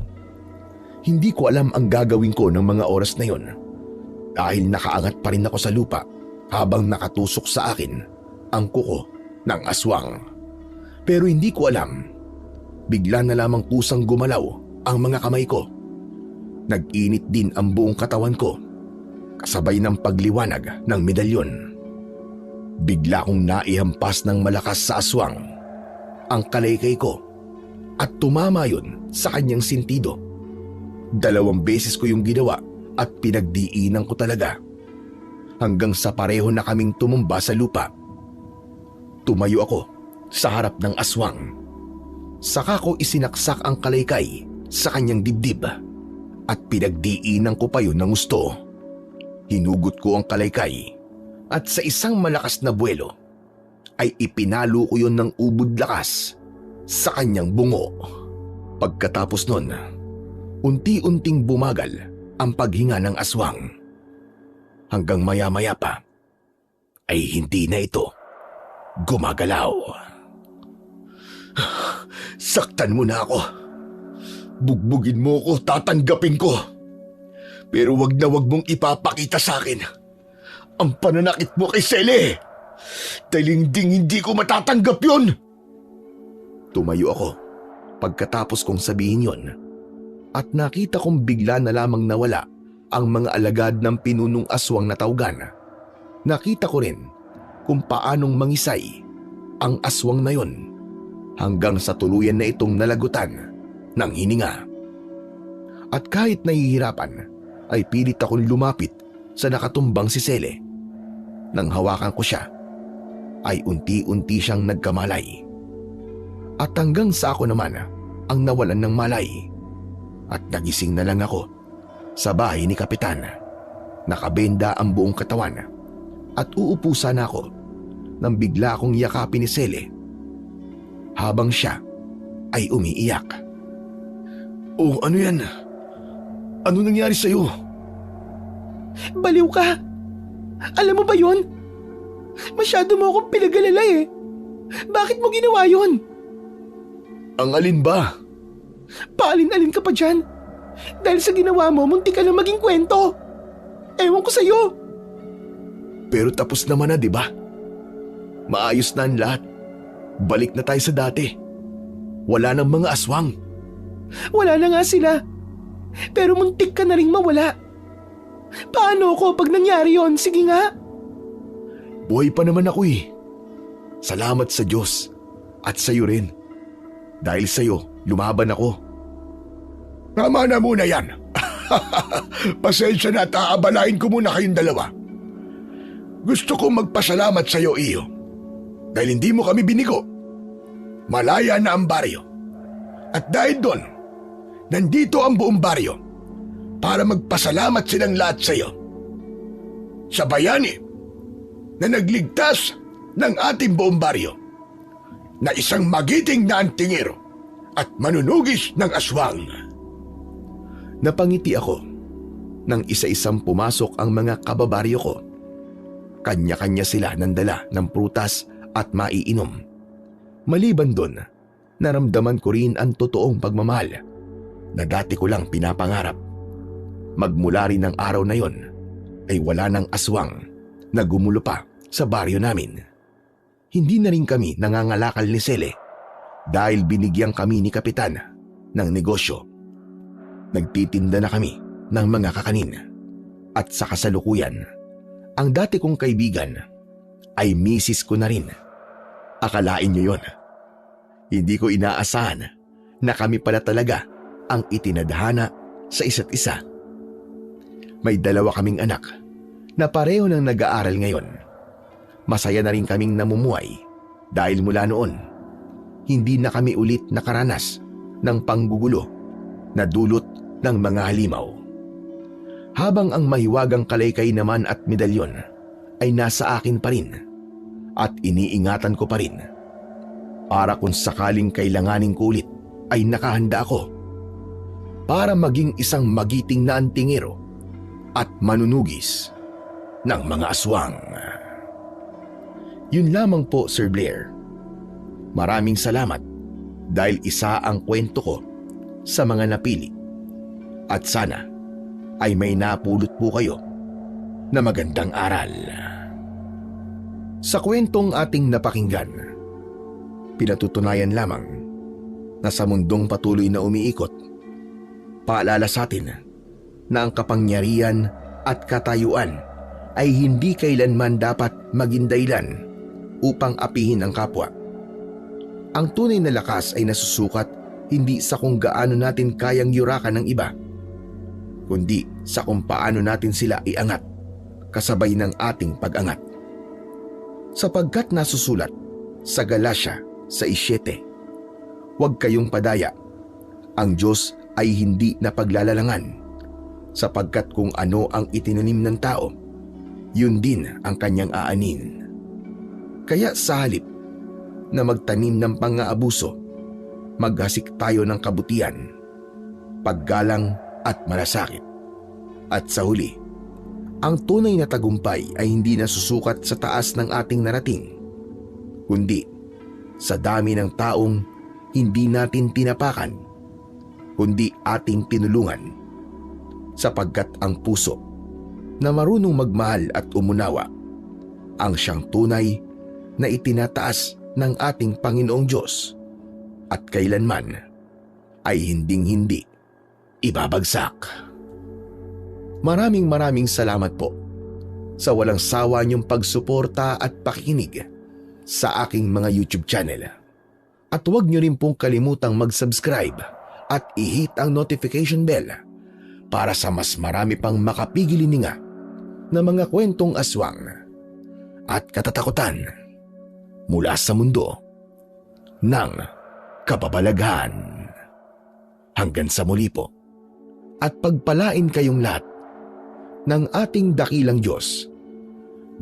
Hindi ko alam ang gagawin ko ng mga oras na yon dahil nakaangat pa rin ako sa lupa habang nakatusok sa akin ang kuko ng aswang. Pero hindi ko alam, bigla na lamang kusang gumalaw ang mga kamay ko. Nag-init din ang buong katawan ko, kasabay ng pagliwanag ng medalyon. Bigla kong naihampas ng malakas sa aswang ang kalaykay ko at tumama yun sa kanyang sintido. 2 beses ko yung ginawa at pinagdiinan ko talaga hanggang sa pareho na kaming tumumba sa lupa. Tumayo ako sa harap ng aswang. Saka ko isinaksak ang kalaykay sa kanyang dibdib at pinagdiinan ko pa yun ng gusto. Hinugot ko ang kalaykay at sa isang malakas na buwelo ay ipinalo ko yun ng ubod lakas sa kanyang bungo. Pagkatapos nun, unti-unting bumagal ang paghinga ng aswang. Hanggang maya-maya pa ay hindi na ito gumagalaw. Saktan mo na ako. Bugbugin mo ko, tatanggapin ko. Pero wag na wag mong ipapakita sa akin ang pananakit mo kay Selly. Dahil hindi ko matatanggap yun. Tumayo ako pagkatapos kong sabihin yon at nakita kong bigla na lamang nawala ang mga alagad ng pinunong aswang na tawgan. Nakita ko rin kung paanong mangisay ang aswang na yon hanggang sa tuluyan na itong nalagutan ng hininga. At kahit nahihirapan ay pilit akong lumapit sa nakatumbang si Selly. Nang hawakan ko siya ay unti-unti siyang nagkamalay. At hanggang sa ako naman ang nawalan ng malay. At nagising na lang ako sa bahay ni Kapitan. Nakabenda ang buong katawan at uupo sana ako nang bigla akong yakapin ni Selly habang siya ay umiiyak. Oh, ano yan? Ano nangyari sa'yo? Baliw ka! Alam mo ba yun? Masyado mo akong pinag-alala eh. Bakit mo ginawa yun? Ang alin ba? Paalin-alin ka pa dyan. Dahil sa ginawa mo, munti ka lang maging kwento. Ewan ko sa'yo. Pero tapos naman na, di ba? Maayos na ang lahat. Balik na tayo sa dati. Wala nang mga aswang. Wala na nga sila. Pero muntik ka na rin mawala. Paano ako pag nangyari yon? Sige nga. Buhay pa naman ako eh. Salamat sa Diyos at sa'yo rin. Dahil sa'yo, lumaban ako. Tama na muna yan. Pasensya na at aabalain ko muna kayong dalawa. Gusto kong magpasalamat sa iyo, Iyo. Dahil hindi mo kami binigo. Malaya na ang baryo. At dahil doon, nandito ang buong baryo para magpasalamat silang lahat sa iyo. Sa bayani na nagligtas ng ating buong baryo na isang magiting na antingero at manunugis ng aswang. Napangiti ako nang isa-isang pumasok ang mga kababaryo ko. Kanya-kanya sila ng dala ng prutas at maiinom. Maliban doon, naramdaman ko rin ang totoong pagmamahal na dati ko lang pinapangarap. Magmula rin ng araw na yon ay wala ng aswang na gumulo pa sa baryo namin. Hindi na rin kami nangangalakal ni Sele dahil binigyan kami ni Kapitan ng negosyo. Nagtitinda na kami ng mga kakanin. At sa kasalukuyan, ang dati kong kaibigan ay misis ko na rin. Akalain niyo yon. Hindi ko inaasahan na kami pala talaga ang itinadhana sa isa't isa. May 2 kaming anak na pareho nang nag-aaral ngayon. Masaya na rin kaming namumuhay dahil mula noon, hindi na kami ulit nakaranas ng panggugulo na dulot ng mga halimaw. Habang ang mahiwagang kalaykay naman at medalyon ay nasa akin pa rin at iniingatan ko pa rin. Para kung sakaling kailanganin ko ulit ay nakahanda ako para maging isang magiting na antingero at manunugis ng mga aswang. Yun lamang po, Sir Blair. Maraming salamat dahil isa ang kwento ko sa mga napili. At sana ay may napulot po kayo na magandang aral. Sa kwentong ating napakinggan, pinatutunayan lamang na sa mundong patuloy na umiikot, paalala sa atin na ang kapangyarihan at katayuan ay hindi kailanman dapat maging dahilan upang apihin ang kapwa. Ang tunay na lakas ay nasusukat hindi sa kung gaano natin kayang yurakan ng iba, kundi sa kung paano natin sila iangat kasabay ng ating pag-angat. Sapagkat nasusulat sa Galatia 6:7, huwag kayong padaya, ang Diyos ay hindi napaglalalangan, sapagkat kung ano ang itinanim ng tao, yun din ang kanyang aanin. Kaya sa halip na magtanim ng pang-aabuso, maghasik tayo ng kabutihan, paggalang at malasakit. At sa huli, ang tunay na tagumpay ay hindi nasusukat sa taas ng ating narating, kundi sa dami ng taong hindi natin tinapakan, kundi ating tinulungan, sapagkat ang puso na marunong magmahal at umunawa ang siyang tunay na itinataas ng ating Panginoong Diyos at kailanman ay hinding-hindi ibabagsak. Maraming salamat po sa walang sawa niyong pagsuporta at pakikinig sa aking mga YouTube channel. At huwag niyo rin pong kalimutang mag-subscribe at i-hit ang notification bell para sa mas marami pang makapigilininga na mga kwentong aswang at katatakutan mula sa mundo ng kababalaghan. Hanggang sa muli po, at pagpalain kayong lahat ng ating dakilang Diyos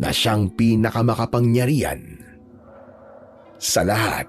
na siyang pinakamakapangyarihan sa lahat.